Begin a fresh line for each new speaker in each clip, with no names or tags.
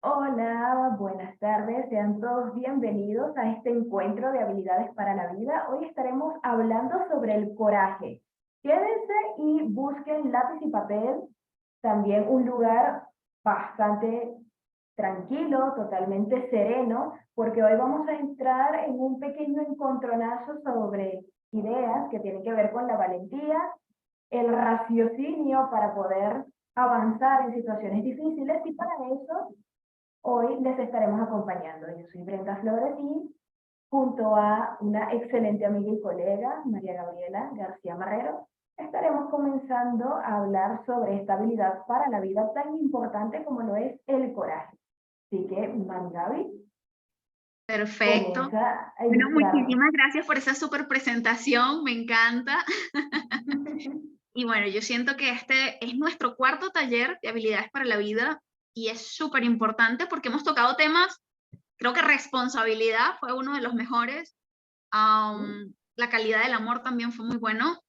Hola, buenas tardes, sean todos bienvenidos a este encuentro de habilidades para la vida. Hoy estaremos hablando sobre el coraje. Quédense y busquen lápiz y papel, también un lugar bastante tranquilo, totalmente sereno, porque hoy vamos a entrar en un pequeño encontronazo sobre ideas que tienen que ver con la valentía, el raciocinio para poder avanzar en situaciones difíciles y para eso hoy les estaremos acompañando. Yo soy Brenda Flores y junto a una excelente amiga y colega, María Gabriela García Marrero, estaremos comenzando a hablar sobre esta habilidad para la vida tan importante como lo es el coraje. Así que, María Gaby,
Perfecto.
comienza a
Bueno,
ilustrarnos.
muchísimas gracias por esa súper presentación, me encanta. Y bueno, yo siento que este es nuestro cuarto taller de habilidades para la vida y es súper importante porque hemos tocado temas, creo que responsabilidad fue uno de los mejores, la calidad del amor también fue muy bueno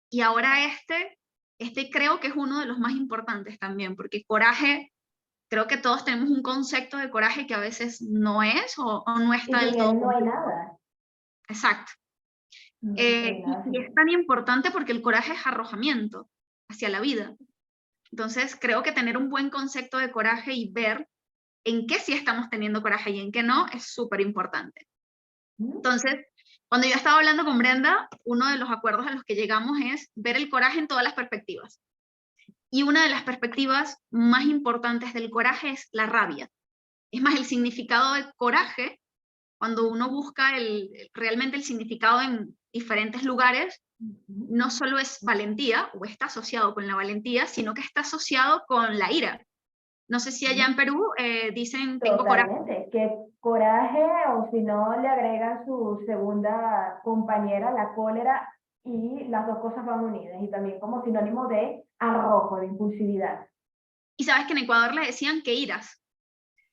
y ahora este creo que es uno de los más importantes también porque coraje, creo que todos tenemos un concepto de coraje que a veces no es o no
Y
está
sin
del todo
él no hay
completo.
nada,
Exacto.
no se ve
Y,
nada
y
sin
es
él.
tan importante porque el coraje es arrojamiento hacia la vida. Entonces, creo que tener un buen concepto de coraje y ver en qué sí estamos teniendo coraje y en qué no es súper importante. Entonces, cuando yo estaba hablando con Brenda, uno de los acuerdos a los que llegamos es ver el coraje en todas las perspectivas. Y una de las perspectivas más importantes del coraje es la rabia. Es más, el significado de coraje, cuando uno busca realmente el significado en diferentes lugares, no solo es valentía o está asociado con la valentía, sino que está asociado con la ira. No sé si allá en Perú dicen tengo coraje.
Totalmente, que coraje o si no le agregan su segunda compañera, la cólera, y las dos cosas van unidas y también como sinónimo de arrojo, de impulsividad.
Y sabes que en Ecuador le decían que iras.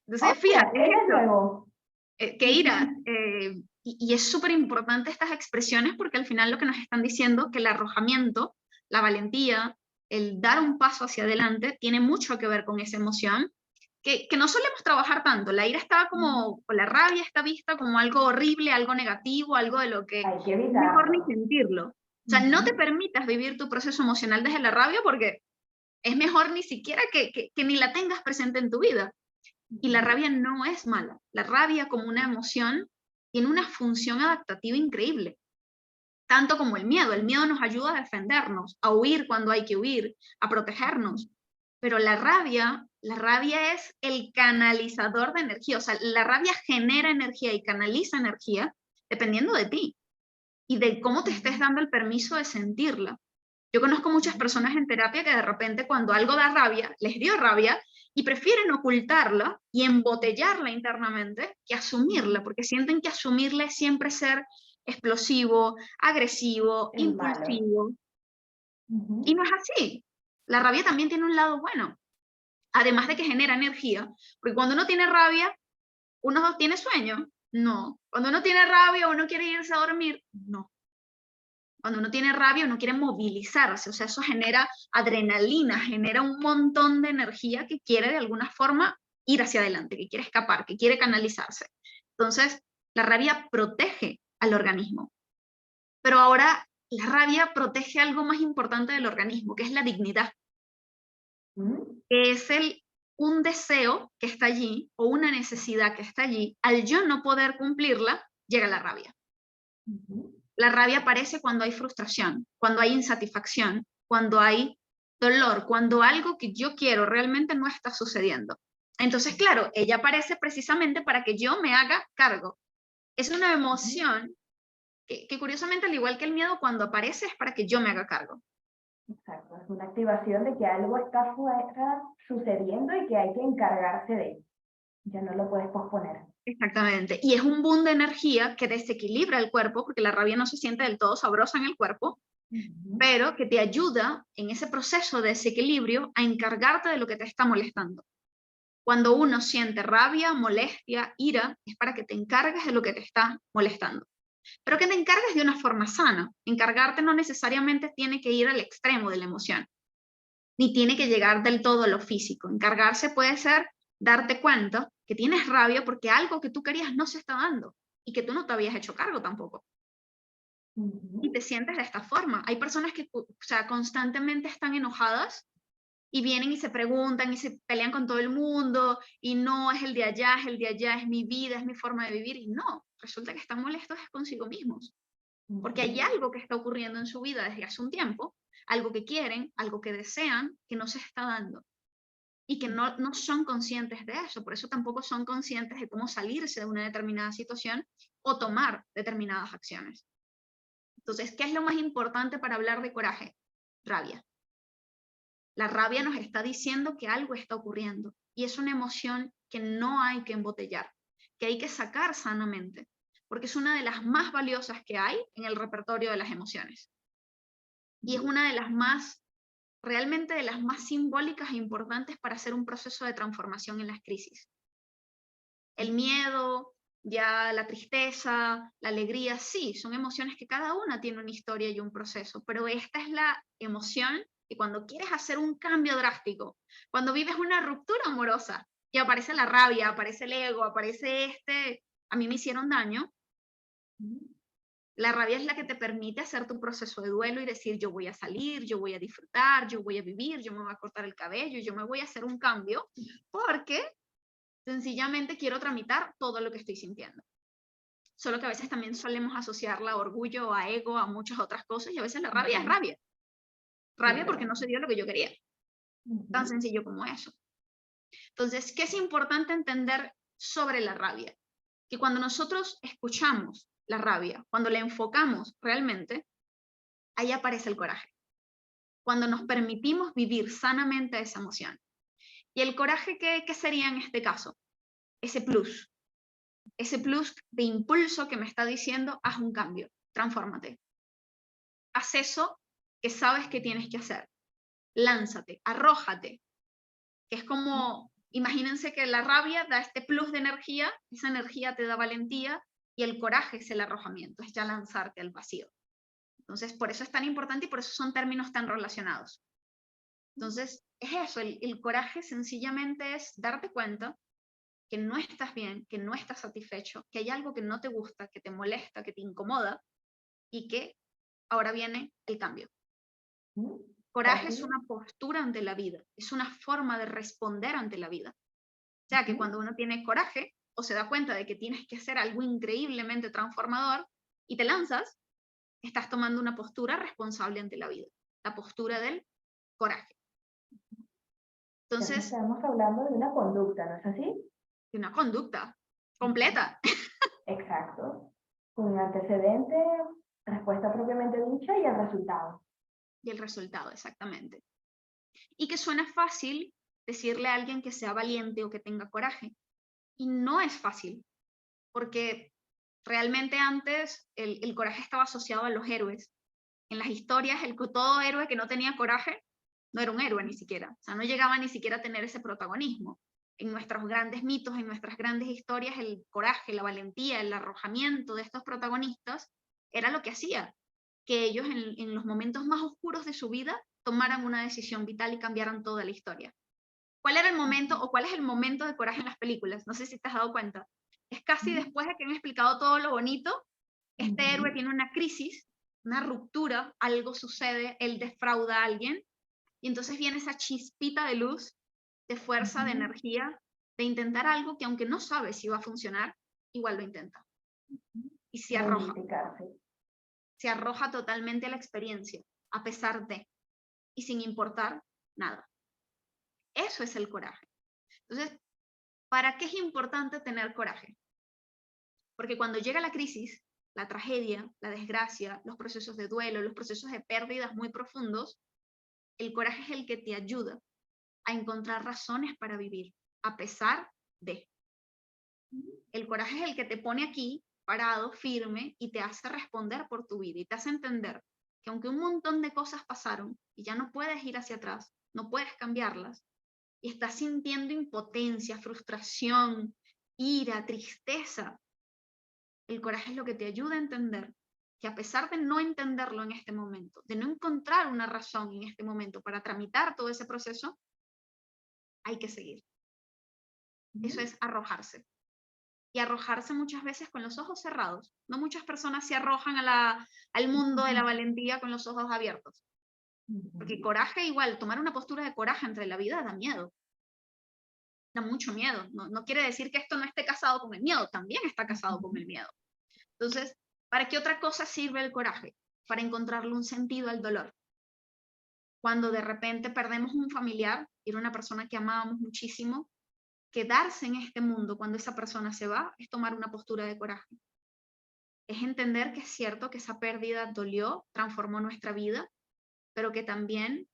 Entonces,
Ostras,
fíjate, es
ese es
eso,
nuevo.
que iras. Y es súper importante estas expresiones porque al final lo que nos están diciendo que el arrojamiento, la valentía, el dar un paso hacia adelante tiene mucho que ver con esa emoción que no solemos trabajar tanto. La ira está como, o la rabia está vista como algo horrible, algo negativo, algo de lo que
Hay que
es mejor ni
evitarlo.
sentirlo. O sea, no te permitas vivir tu proceso emocional desde la rabia porque es mejor ni siquiera que ni la tengas presente en tu vida. Y la rabia no es mala. La rabia como una emoción tiene una función adaptativa increíble, tanto como el miedo. El miedo nos ayuda a defendernos, a huir cuando hay que huir, a protegernos. Pero la rabia es el canalizador de energía. O sea, la rabia genera energía y canaliza energía dependiendo de ti y de cómo te estés dando el permiso de sentirla. Yo conozco muchas personas en terapia que de repente cuando algo da rabia, les dio rabia y prefieren ocultarla y embotellarla internamente que asumirla, porque sienten que asumirla es siempre ser explosivo, agresivo,
El malo.
impulsivo. Y no es así. La rabia también tiene un lado bueno, además de que genera energía, porque cuando uno tiene rabia, uno tiene sueño, no. Cuando uno tiene rabia, uno quiere irse a dormir, no. Cuando uno tiene rabia, uno quiere movilizarse, o sea, eso genera adrenalina, genera un montón de energía que quiere de alguna forma ir hacia adelante, que quiere escapar, que quiere canalizarse. Entonces, la rabia protege al organismo, pero ahora la rabia protege algo más importante del organismo, que es la dignidad, que es un deseo que está allí o una necesidad que está allí. Al yo no poder cumplirla, llega la rabia. La rabia aparece cuando hay frustración, cuando hay insatisfacción, cuando hay dolor, cuando algo que yo quiero realmente no está sucediendo. Entonces, claro, ella aparece precisamente para que yo me haga cargo. Es una emoción que curiosamente, al igual que el miedo, cuando aparece es para que yo me haga cargo.
Exacto, es una activación de que algo está fuera sucediendo y que hay que encargarse de él. Ya no lo puedes posponer.
Exactamente. Y es un boom de energía que desequilibra el cuerpo, porque la rabia no se siente del todo sabrosa en el cuerpo, pero que te ayuda en ese proceso de desequilibrio a encargarte de lo que te está molestando. Cuando uno siente rabia, molestia, ira, es para que te encargues de lo que te está molestando. Pero que te encargues de una forma sana. Encargarte no necesariamente tiene que ir al extremo de la emoción, ni tiene que llegar del todo a lo físico. Encargarse puede ser darte cuenta que tienes rabia porque algo que tú querías no se está dando y que tú no te habías hecho cargo tampoco. Y te sientes de esta forma. Hay personas que, o sea, constantemente están enojadas y vienen y se preguntan y se pelean con todo el mundo y no, es el de allá, es el de allá, es mi vida, es mi forma de vivir. Y no, resulta que están molestos es consigo mismos. Porque hay algo que está ocurriendo en su vida desde hace un tiempo, algo que quieren, algo que desean, que no se está dando. Y que no son conscientes de eso, por eso tampoco son conscientes de cómo salirse de una determinada situación o tomar determinadas acciones. Entonces, ¿qué es lo más importante para hablar de coraje? Rabia. La rabia nos está diciendo que algo está ocurriendo y es una emoción que no hay que embotellar, que hay que sacar sanamente, porque es una de las más valiosas que hay en el repertorio de las emociones. Y es una de las más, realmente de las más simbólicas e importantes para hacer un proceso de transformación en las crisis. El miedo, ya la tristeza, la alegría, sí, son emociones que cada una tiene una historia y un proceso, pero esta es la emoción que cuando quieres hacer un cambio drástico, cuando vives una ruptura amorosa, y aparece la rabia, aparece el ego, aparece a mí me hicieron daño, la rabia es la que te permite hacer tu proceso de duelo y decir, yo voy a salir, yo voy a disfrutar, yo voy a vivir, yo me voy a cortar el cabello, yo me voy a hacer un cambio, porque sencillamente quiero tramitar todo lo que estoy sintiendo. Solo que a veces también solemos asociarla a orgullo, a ego, a muchas otras cosas, y a veces la rabia es rabia. Rabia porque no se dio lo que yo quería. Tan sencillo como eso. Entonces, ¿qué es importante entender sobre la rabia? Que cuando nosotros escuchamos la rabia, cuando la enfocamos realmente, ahí aparece el coraje. Cuando nos permitimos vivir sanamente esa emoción. ¿Y el coraje qué sería en este caso? Ese plus de impulso que me está diciendo, haz un cambio, transfórmate. Haz eso que sabes que tienes que hacer. Lánzate, arrójate. Que es como, imagínense que la rabia da este plus de energía, esa energía te da valentía, y el coraje es el arrojamiento, es ya lanzarte al vacío. Entonces, por eso es tan importante y por eso son términos tan relacionados. Entonces, es eso, el coraje sencillamente es darte cuenta que no estás bien, que no estás satisfecho, que hay algo que no te gusta, que te molesta, que te incomoda, y que ahora viene el cambio. Coraje es una postura ante la vida, es una forma de responder ante la vida. O sea, que cuando uno tiene coraje o se da cuenta de que tienes que hacer algo increíblemente transformador y te lanzas, estás tomando una postura responsable ante la vida, la postura del coraje. Entonces,
estamos hablando de una conducta, ¿no es así?
de una conducta completa.
Exacto. Con un antecedente, respuesta propiamente dicha y el resultado.
Y el resultado, exactamente. Y que suena fácil decirle a alguien que sea valiente o que tenga coraje. Y no es fácil, porque realmente antes el coraje estaba asociado a los héroes. En las historias, todo héroe que no tenía coraje no era un héroe ni siquiera. O sea, no llegaba ni siquiera a tener ese protagonismo. En nuestros grandes mitos, en nuestras grandes historias, el coraje, la valentía, el arrojamiento de estos protagonistas era lo que hacía que ellos en los momentos más oscuros de su vida tomaran una decisión vital y cambiaran toda la historia. ¿Cuál era el momento o cuál es el momento de coraje en las películas? No sé si te has dado cuenta. Es casi después de que me he explicado todo lo bonito, este héroe tiene una crisis, una ruptura, algo sucede, él defrauda a alguien, y entonces viene esa chispita de luz, de fuerza, de energía, de intentar algo que aunque no sabe si va a funcionar, igual lo intenta. Y se arroja totalmente a la experiencia, a pesar de, y sin importar nada. Eso es el coraje. Entonces, ¿para qué es importante tener coraje? Porque cuando llega la crisis, la tragedia, la desgracia, los procesos de duelo, los procesos de pérdidas muy profundos, el coraje es el que te ayuda a encontrar razones para vivir, a pesar de. El coraje es el que te pone aquí, parado, firme, y te hace responder por tu vida, y te hace entender que aunque un montón de cosas pasaron, y ya no puedes ir hacia atrás, no puedes cambiarlas, y estás sintiendo impotencia, frustración, ira, tristeza, el coraje es lo que te ayuda a entender que a pesar de no entenderlo en este momento, de no encontrar una razón en este momento para tramitar todo ese proceso, hay que seguir. Eso es arrojarse. Y arrojarse muchas veces con los ojos cerrados. No muchas personas se arrojan al mundo de la valentía con los ojos abiertos. Porque coraje igual, tomar una postura de coraje ante la vida da miedo. Da mucho miedo. No quiere decir que esto no esté casado con el miedo, también está casado con el miedo. Entonces, ¿para qué otra cosa sirve el coraje? Para encontrarle un sentido al dolor. Cuando de repente perdemos un familiar, era una persona que amábamos muchísimo, quedarse en este mundo cuando esa persona se va es tomar una postura de coraje. Es entender que es cierto que esa pérdida dolió, transformó nuestra vida, pero que también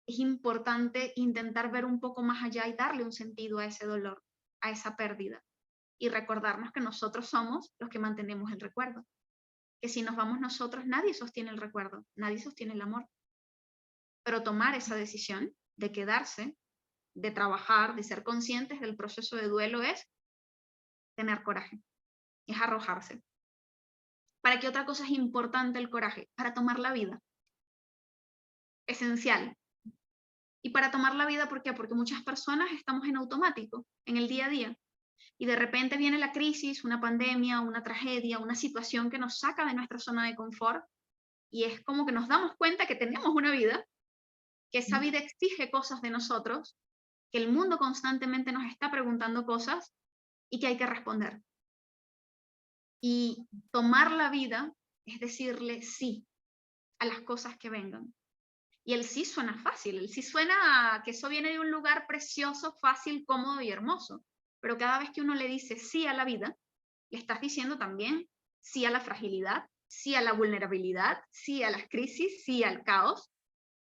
es importante intentar ver un poco más allá y darle un sentido a ese dolor, a esa pérdida, y recordarnos que nosotros somos los que mantenemos el recuerdo. Que si nos vamos nosotros, nadie sostiene el recuerdo, nadie sostiene el amor. Pero tomar esa decisión de quedarse, de trabajar, de ser conscientes del proceso de duelo es tener coraje, es arrojarse. ¿Para qué otra cosa es importante el coraje? Para tomar la vida. Esencial. Y para tomar la vida, ¿por qué? Porque muchas personas estamos en automático, en el día a día. Y de repente viene la crisis, una pandemia, una tragedia, una situación que nos saca de nuestra zona de confort. Y es como que nos damos cuenta que tenemos una vida, que esa vida exige cosas de nosotros, que el mundo constantemente nos está preguntando cosas y que hay que responder. Y tomar la vida es decirle sí a las cosas que vengan. Y el sí suena fácil, el sí suena a que eso viene de un lugar precioso, fácil, cómodo y hermoso. Pero cada vez que uno le dice sí a la vida, le estás diciendo también sí a la fragilidad, sí a la vulnerabilidad, sí a las crisis, sí al caos,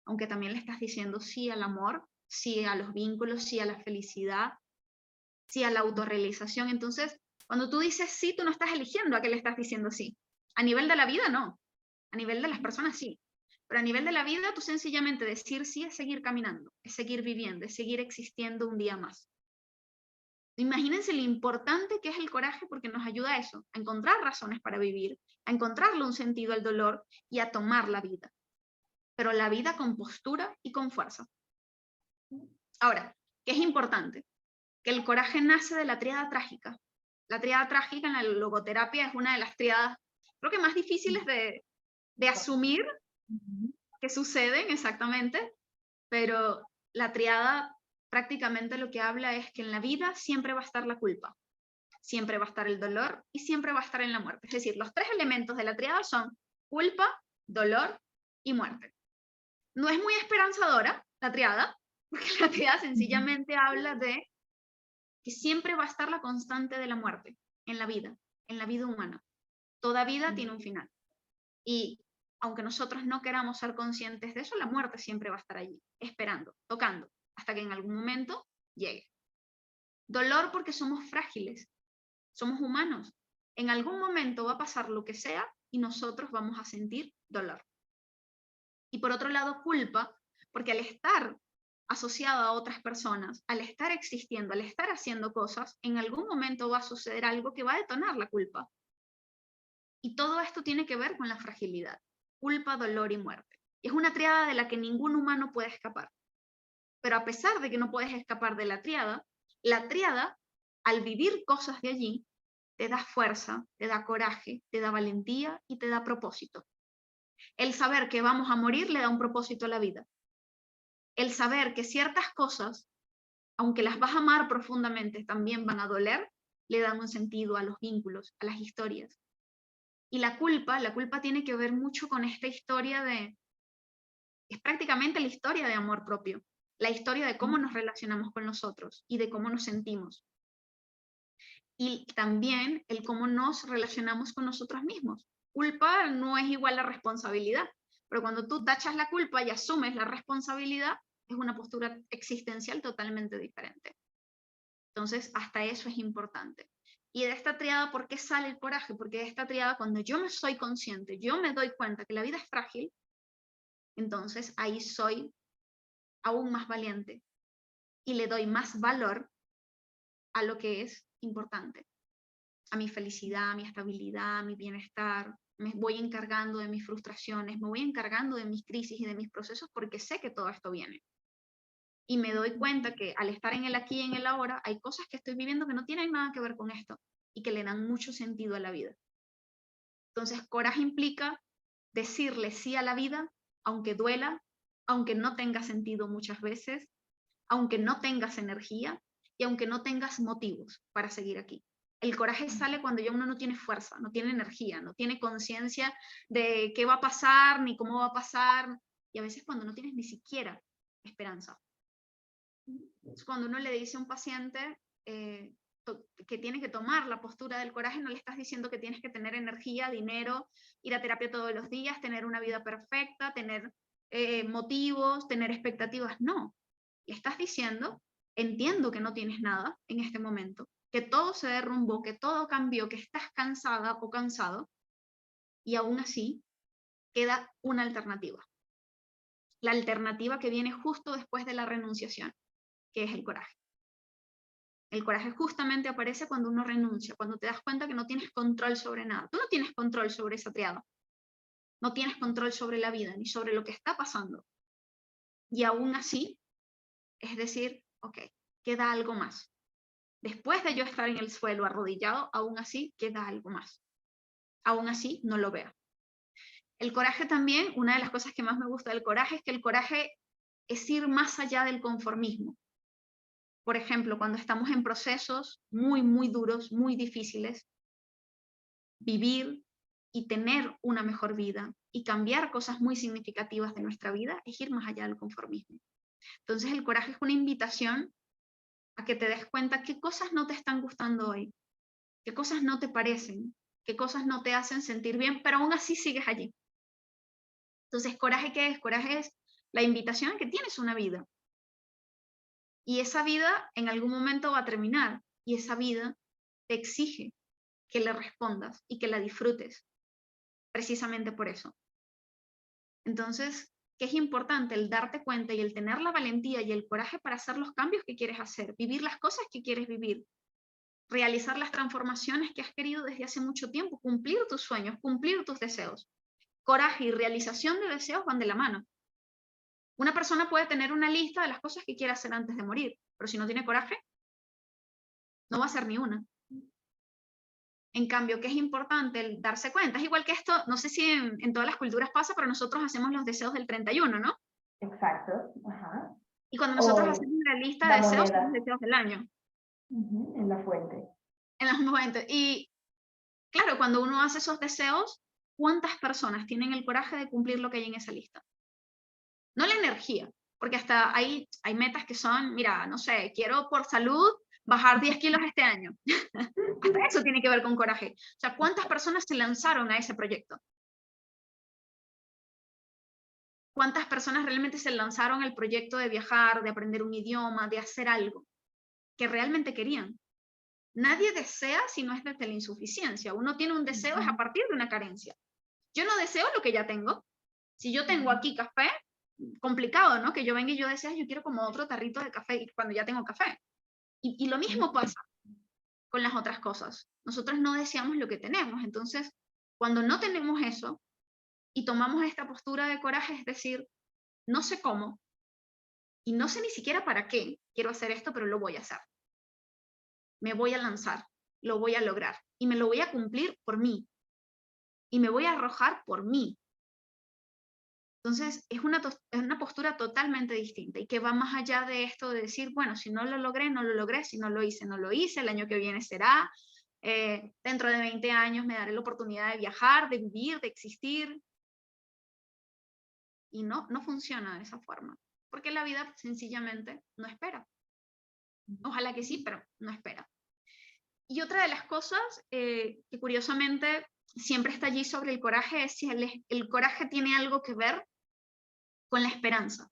aunque también le estás diciendo sí al amor, sí a los vínculos, sí a la felicidad, sí a la autorrealización. Entonces, cuando tú dices sí, tú no estás eligiendo a qué le estás diciendo sí. A nivel de la vida, no. A nivel de las personas, sí. Pero a nivel de la vida, tú sencillamente decir sí es seguir caminando, es seguir viviendo, es seguir existiendo un día más. Imagínense lo importante que es el coraje porque nos ayuda a eso, a encontrar razones para vivir, a encontrarle un sentido al dolor y a tomar la vida. Pero la vida con postura y con fuerza. Ahora, ¿qué es importante? Que el coraje nace de la tríada trágica. La tríada trágica en la logoterapia es una de las tríadas, creo que más difíciles de asumir que suceden exactamente, pero la tríada prácticamente lo que habla es que en la vida siempre va a estar la culpa, siempre va a estar el dolor y siempre va a estar en la muerte. Es decir, los tres elementos de la tríada son culpa, dolor y muerte. No es muy esperanzadora la tríada, porque la tríada sencillamente habla de que siempre va a estar la constante de la muerte en la vida humana. Toda vida tiene un final. Y aunque nosotros no queramos ser conscientes de eso, la muerte siempre va a estar allí, esperando, tocando, hasta que en algún momento llegue. Dolor porque somos frágiles, somos humanos. En algún momento va a pasar lo que sea y nosotros vamos a sentir dolor. Y por otro lado, culpa, porque al estar asociado a otras personas, al estar existiendo, al estar haciendo cosas, en algún momento va a suceder algo que va a detonar la culpa. Y todo esto tiene que ver con la fragilidad, culpa, dolor y muerte. Y es una triada de la que ningún humano puede escapar. Pero a pesar de que no puedes escapar de la triada, al vivir cosas de allí, te da fuerza, te da coraje, te da valentía y te da propósito. El saber que vamos a morir le da un propósito a la vida. El saber que ciertas cosas, aunque las vas a amar profundamente, también van a doler, le dan un sentido a los vínculos, a las historias. Y la culpa tiene que ver mucho con esta historia es prácticamente la historia de amor propio, la historia de cómo nos relacionamos con nosotros y de cómo nos sentimos. Y también el cómo nos relacionamos con nosotros mismos. Culpa no es igual a responsabilidad, pero cuando tú tachas la culpa y asumes la responsabilidad, es una postura existencial totalmente diferente. Entonces, hasta eso es importante. Y de esta triada, ¿por qué sale el coraje? Porque de esta triada, cuando yo me soy consciente, yo me doy cuenta que la vida es frágil, entonces ahí soy aún más valiente y le doy más valor a lo que es importante, a mi felicidad, a mi estabilidad, a mi bienestar. Me voy encargando de mis frustraciones, me voy encargando de mis crisis y de mis procesos porque sé que todo esto viene. y me doy cuenta que al estar en el aquí y en el ahora, hay cosas que estoy viviendo que no tienen nada que ver con esto y que le dan mucho sentido a la vida. Entonces, coraje implica decirle sí a la vida, aunque duela, aunque no tenga sentido muchas veces, aunque no tengas energía y aunque no tengas motivos para seguir aquí. El coraje sale cuando ya uno no tiene fuerza, no tiene energía, no tiene conciencia de qué va a pasar, ni cómo va a pasar, y a veces cuando no tienes ni siquiera esperanza. Es cuando uno le dice a un paciente que tiene que tomar la postura del coraje, no le estás diciendo que tienes que tener energía, dinero, ir a terapia todos los días, tener una vida perfecta, tener motivos, tener expectativas. No, le estás diciendo, entiendo que no tienes nada en este momento, que todo se derrumbó, que todo cambió, que estás cansada o cansado, y aún así queda una alternativa. La alternativa que viene justo después de la renunciación, que es el coraje. El coraje justamente aparece cuando uno renuncia, cuando te das cuenta que no tienes control sobre nada. Tú no tienes control sobre esa triada. No tienes control sobre la vida, ni sobre lo que está pasando. Y aún así, es decir, ok, queda algo más. Después de yo estar en el suelo arrodillado, aún así queda algo más. Aún así no lo veo. El coraje también, una de las cosas que más me gusta del coraje es que el coraje es ir más allá del conformismo. Por ejemplo, cuando estamos en procesos muy, muy duros, muy difíciles, vivir y tener una mejor vida y cambiar cosas muy significativas de nuestra vida es ir más allá del conformismo. Entonces el coraje es una invitación a que te des cuenta qué cosas no te están gustando hoy, qué cosas no te parecen, qué cosas no te hacen sentir bien, pero aún así sigues allí. Entonces, ¿coraje qué es? Coraje es la invitación a que tienes una vida. Y esa vida en algún momento va a terminar. Y esa vida te exige que le respondas y que la disfrutes. Precisamente por eso. Entonces, ¿qué es importante? El darte cuenta y el tener la valentía y el coraje para hacer los cambios que quieres hacer, vivir las cosas que quieres vivir, realizar las transformaciones que has querido desde hace mucho tiempo, cumplir tus sueños, cumplir tus deseos. Coraje y realización de deseos van de la mano. Una persona puede tener una lista de las cosas que quiere hacer antes de morir, pero si no tiene coraje, no va a hacer ni una. En cambio, ¿qué es importante? El darse cuenta. Es igual que esto, no sé si en todas las culturas pasa, pero nosotros hacemos los deseos del 31, ¿no?
Exacto. Ajá.
Y cuando
O
nosotros hacemos la lista de
la
deseos, son los
moneda.
deseos del año.
En la fuente.
En los momentos. Y claro, cuando uno hace esos deseos, ¿cuántas personas tienen el coraje de cumplir lo que hay en esa lista? No la energía, porque hasta hay metas que son, mira, no sé, quiero por salud bajar 10 kilos este año. Hasta eso tiene que ver con coraje. O sea, ¿cuántas personas se lanzaron a ese proyecto? ¿Cuántas personas realmente se lanzaron al proyecto de viajar, de aprender un idioma, de hacer algo que realmente querían? Nadie desea si no es desde la insuficiencia. Uno tiene un deseo es a partir de una carencia. Yo no deseo lo que ya tengo. Si yo tengo aquí café, complicado, ¿no? Que yo venga y yo desea, yo quiero como otro tarrito de café cuando ya tengo café. Y lo mismo pasa con las otras cosas. Nosotros no deseamos lo que tenemos. Entonces, cuando no tenemos eso y tomamos esta postura de coraje, es decir, no sé cómo y no sé ni siquiera para qué quiero hacer esto, pero lo voy a hacer. Me voy a lanzar, lo voy a lograr y me lo voy a cumplir por mí y me voy a arrojar por mí. Entonces, es una postura totalmente distinta y que va más allá de esto de decir, bueno, si no lo logré, no lo logré, si no lo hice, no lo hice, el año que viene será, dentro de 20 años me daré la oportunidad de viajar, de vivir, de existir. Y no funciona de esa forma, porque la vida sencillamente no espera. Ojalá que sí, pero no espera. Y otra de las cosas que curiosamente siempre está allí sobre el coraje es si el coraje tiene algo que ver con la esperanza.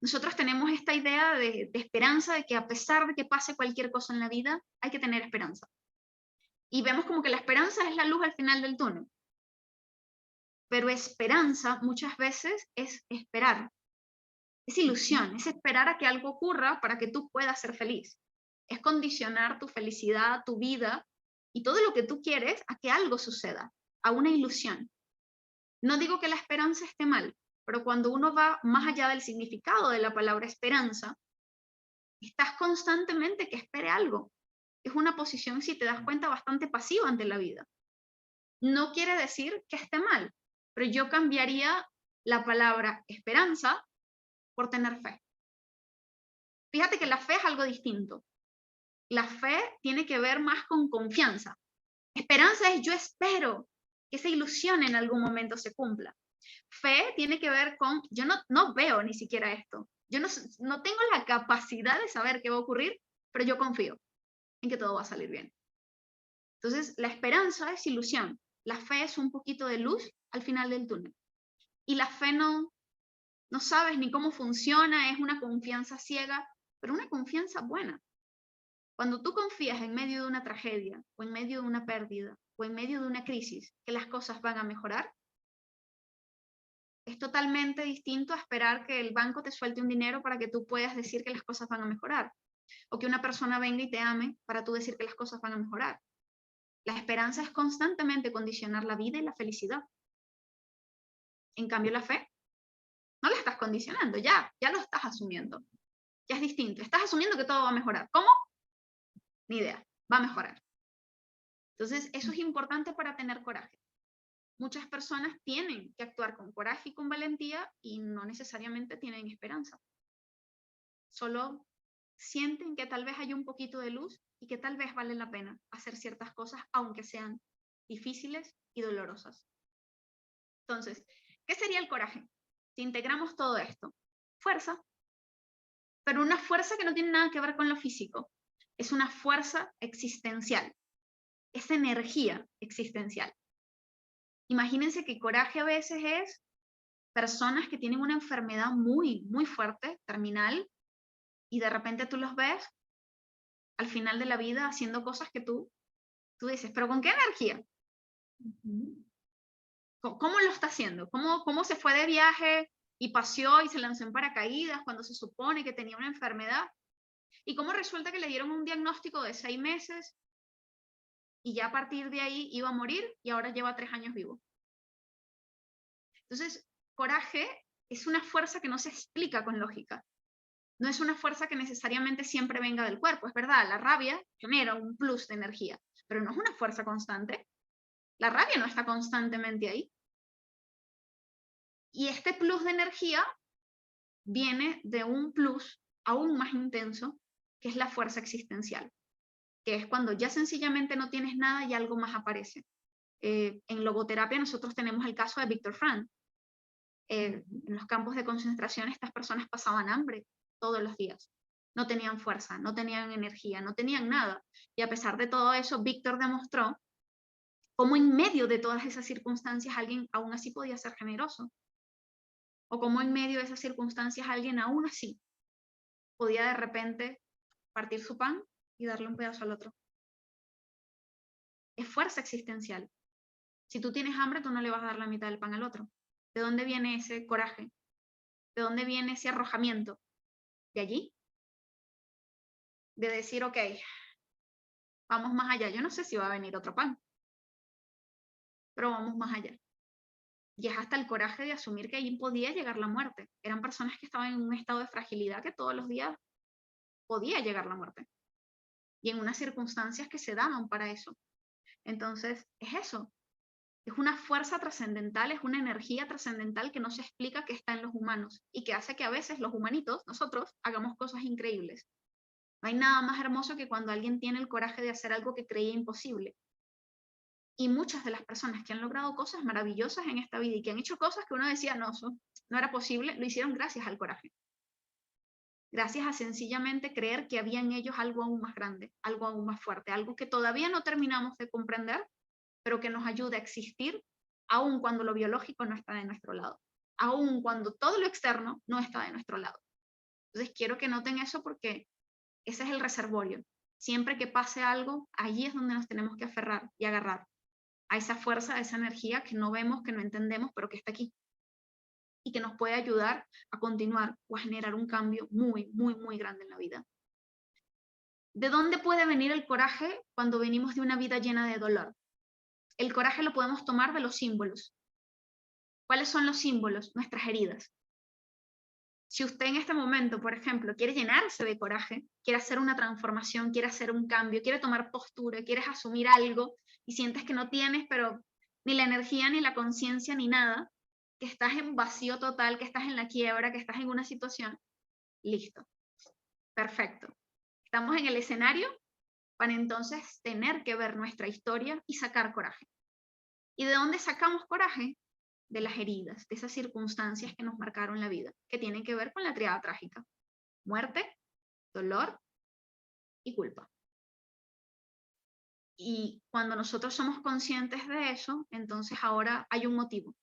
Nosotros tenemos esta idea de esperanza, de que a pesar de que pase cualquier cosa en la vida, hay que tener esperanza. Y vemos como que la esperanza es la luz al final del túnel. Pero esperanza muchas veces es esperar. Es ilusión, es esperar a que algo ocurra para que tú puedas ser feliz. Es condicionar tu felicidad, tu vida y todo lo que tú quieres a que algo suceda, a una ilusión. No digo que la esperanza esté mal, pero cuando uno va más allá del significado de la palabra esperanza, estás constantemente que espere algo. Es una posición, si te das cuenta, bastante pasiva ante la vida. No quiere decir que esté mal, pero yo cambiaría la palabra esperanza por tener fe. Fíjate que la fe es algo distinto. La fe tiene que ver más con confianza. Esperanza es yo espero que esa ilusión en algún momento se cumpla. Fe tiene que ver con yo no veo ni siquiera esto. Yo no tengo la capacidad de saber qué va a ocurrir, pero yo confío en que todo va a salir bien. Entonces, la esperanza es ilusión. La fe es un poquito de luz al final del túnel. Y la fe no sabes ni cómo funciona, es una confianza ciega, pero una confianza buena. Cuando tú confías en medio de una tragedia, o en medio de una pérdida, o en medio de una crisis, que las cosas van a mejorar, es totalmente distinto a esperar que el banco te suelte un dinero para que tú puedas decir que las cosas van a mejorar, o que una persona venga y te ame para tú decir que las cosas van a mejorar. La esperanza es constantemente condicionar la vida y la felicidad. En cambio, la fe no la estás condicionando, ya lo estás asumiendo. Ya es distinto. Estás asumiendo que todo va a mejorar. ¿Cómo? Ni idea. Va a mejorar. Entonces, eso es importante para tener coraje. Muchas personas tienen que actuar con coraje y con valentía y no necesariamente tienen esperanza. Solo sienten que tal vez hay un poquito de luz y que tal vez vale la pena hacer ciertas cosas, aunque sean difíciles y dolorosas. Entonces, ¿qué sería el coraje? Si integramos todo esto, fuerza, pero una fuerza que no tiene nada que ver con lo físico. Es una fuerza existencial, es energía existencial. Imagínense que coraje a veces es personas que tienen una enfermedad muy, muy fuerte, terminal, y de repente tú los ves al final de la vida haciendo cosas que tú dices, pero ¿con qué energía? ¿Cómo lo está haciendo? ¿Cómo se fue de viaje y paseó y se lanzó en paracaídas cuando se supone que tenía una enfermedad? ¿Y cómo resulta que le dieron un diagnóstico de 6 meses y ya a partir de ahí iba a morir y ahora lleva 3 años vivo? Entonces, coraje es una fuerza que no se explica con lógica. No es una fuerza que necesariamente siempre venga del cuerpo. Es verdad, la rabia genera un plus de energía, pero no es una fuerza constante. La rabia no está constantemente ahí. Y este plus de energía viene de un plus aún más intenso, que es la fuerza existencial, que es cuando ya sencillamente no tienes nada y algo más aparece. En logoterapia nosotros tenemos el caso de Viktor Frankl. En los campos de concentración estas personas pasaban hambre todos los días. No tenían fuerza, no tenían energía, no tenían nada. Y a pesar de todo eso, Víctor demostró cómo en medio de todas esas circunstancias alguien aún así podía ser generoso. O cómo en medio de esas circunstancias alguien aún así podía de repente partir su pan y darle un pedazo al otro. Es fuerza existencial. Si tú tienes hambre, tú no le vas a dar la mitad del pan al otro. ¿De dónde viene ese coraje? ¿De dónde viene ese arrojamiento? De allí. De decir, ok, vamos más allá. Yo no sé si va a venir otro pan, pero vamos más allá. Y es hasta el coraje de asumir que allí podía llegar la muerte. Eran personas que estaban en un estado de fragilidad que todos los días podía llegar la muerte. Y en unas circunstancias que se daban para eso. Entonces, es eso. Es una fuerza trascendental, es una energía trascendental que no se explica que está en los humanos y que hace que a veces los humanitos, nosotros, hagamos cosas increíbles. No hay nada más hermoso que cuando alguien tiene el coraje de hacer algo que creía imposible. Y muchas de las personas que han logrado cosas maravillosas en esta vida y que han hecho cosas que uno decía, no, eso no era posible, lo hicieron gracias al coraje. Gracias a sencillamente creer que había en ellos algo aún más grande, algo aún más fuerte, algo que todavía no terminamos de comprender, pero que nos ayuda a existir, aun cuando lo biológico no está de nuestro lado, aun cuando todo lo externo no está de nuestro lado. Entonces quiero que noten eso porque ese es el reservorio. Siempre que pase algo, allí es donde nos tenemos que aferrar y agarrar a esa fuerza, a esa energía que no vemos, que no entendemos, pero que está aquí y que nos puede ayudar a continuar o a generar un cambio muy, muy, muy grande en la vida. ¿De dónde puede venir el coraje cuando venimos de una vida llena de dolor? El coraje lo podemos tomar de los símbolos. ¿Cuáles son los símbolos? Nuestras heridas. Si usted en este momento, por ejemplo, quiere llenarse de coraje, quiere hacer una transformación, quiere hacer un cambio, quiere tomar postura, quieres asumir algo y sientes que no tienes, pero ni la energía, ni la conciencia, ni nada, que estás en vacío total, que estás en la quiebra, que estás en una situación, listo. Perfecto. Estamos en el escenario para entonces tener que ver nuestra historia y sacar coraje. ¿Y de dónde sacamos coraje? De las heridas, de esas circunstancias que nos marcaron la vida, que tienen que ver con la triada trágica. Muerte, dolor y culpa. Y cuando nosotros somos conscientes de eso, entonces ahora hay un motivo.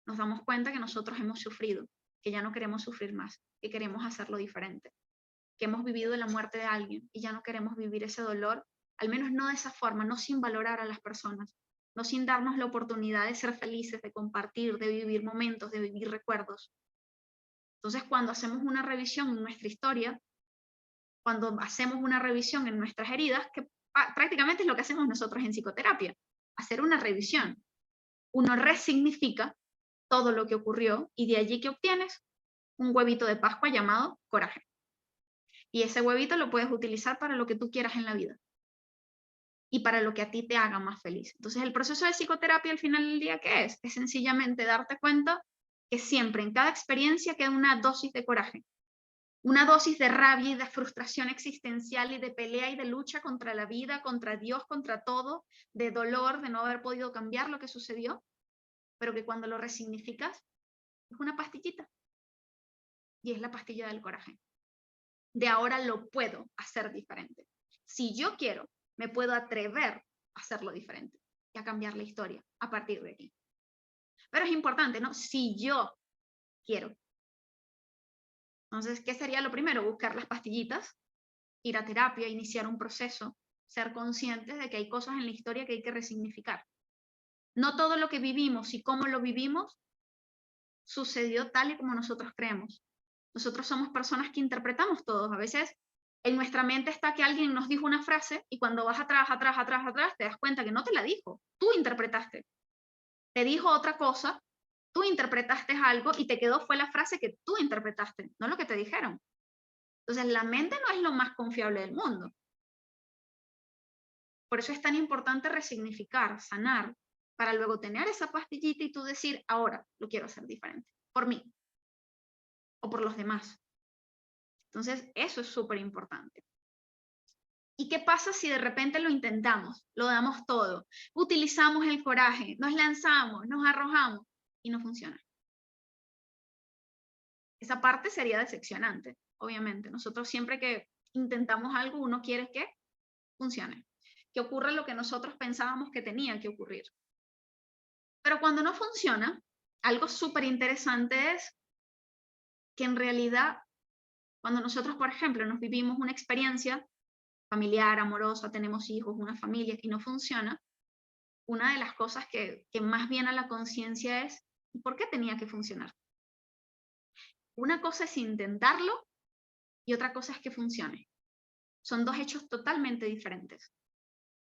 Nos damos cuenta que nosotros hemos sufrido, que ya no queremos sufrir más, que queremos hacerlo diferente, que hemos vivido la muerte de alguien y ya no queremos vivir ese dolor, al menos no de esa forma, no sin valorar a las personas, no sin darnos la oportunidad de ser felices, de compartir, de vivir momentos, de vivir recuerdos. Entonces, cuando hacemos una revisión en nuestra historia, cuando hacemos una revisión en nuestras heridas, que prácticamente es lo que hacemos nosotros en psicoterapia, hacer una revisión. Uno resignifica todo lo que ocurrió y de allí que obtienes un huevito de Pascua llamado coraje. Y ese huevito lo puedes utilizar para lo que tú quieras en la vida y para lo que a ti te haga más feliz. Entonces, el proceso de psicoterapia al final del día, ¿qué es? Es sencillamente darte cuenta que siempre en cada experiencia queda una dosis de coraje, una dosis de rabia y de frustración existencial y de pelea y de lucha contra la vida, contra Dios, contra todo, de dolor, de no haber podido cambiar lo que sucedió, pero que cuando lo resignificas es una pastillita y es la pastilla del coraje. De ahora lo puedo hacer diferente. Si yo quiero, me puedo atrever a hacerlo diferente y a cambiar la historia a partir de aquí. Pero es importante, ¿no? Si yo quiero. Entonces, ¿qué sería lo primero? Buscar las pastillitas, ir a terapia, iniciar un proceso, ser conscientes de que hay cosas en la historia que hay que resignificar. No todo lo que vivimos y cómo lo vivimos sucedió tal y como nosotros creemos. Nosotros somos personas que interpretamos todos. A veces en nuestra mente está que alguien nos dijo una frase y cuando vas atrás, te das cuenta que no te la dijo. Tú interpretaste. Te dijo otra cosa, tú interpretaste algo y te quedó fue la frase que tú interpretaste, no lo que te dijeron. Entonces la mente no es lo más confiable del mundo. Por eso es tan importante resignificar, sanar, para luego tener esa pastillita y tú decir, ahora lo quiero hacer diferente, por mí o por los demás. Entonces, eso es súper importante. ¿Y qué pasa si de repente lo intentamos, lo damos todo, utilizamos el coraje, nos lanzamos, nos arrojamos y no funciona? Esa parte sería decepcionante, obviamente. Nosotros siempre que intentamos algo, uno quiere que funcione, que ocurra lo que nosotros pensábamos que tenía que ocurrir. Pero cuando no funciona, algo súper interesante es que en realidad, cuando nosotros, por ejemplo, nos vivimos una experiencia familiar, amorosa, tenemos hijos, una familia y no funciona, una de las cosas que más viene a la conciencia es, ¿por qué tenía que funcionar? Una cosa es intentarlo y otra cosa es que funcione. Son dos hechos totalmente diferentes.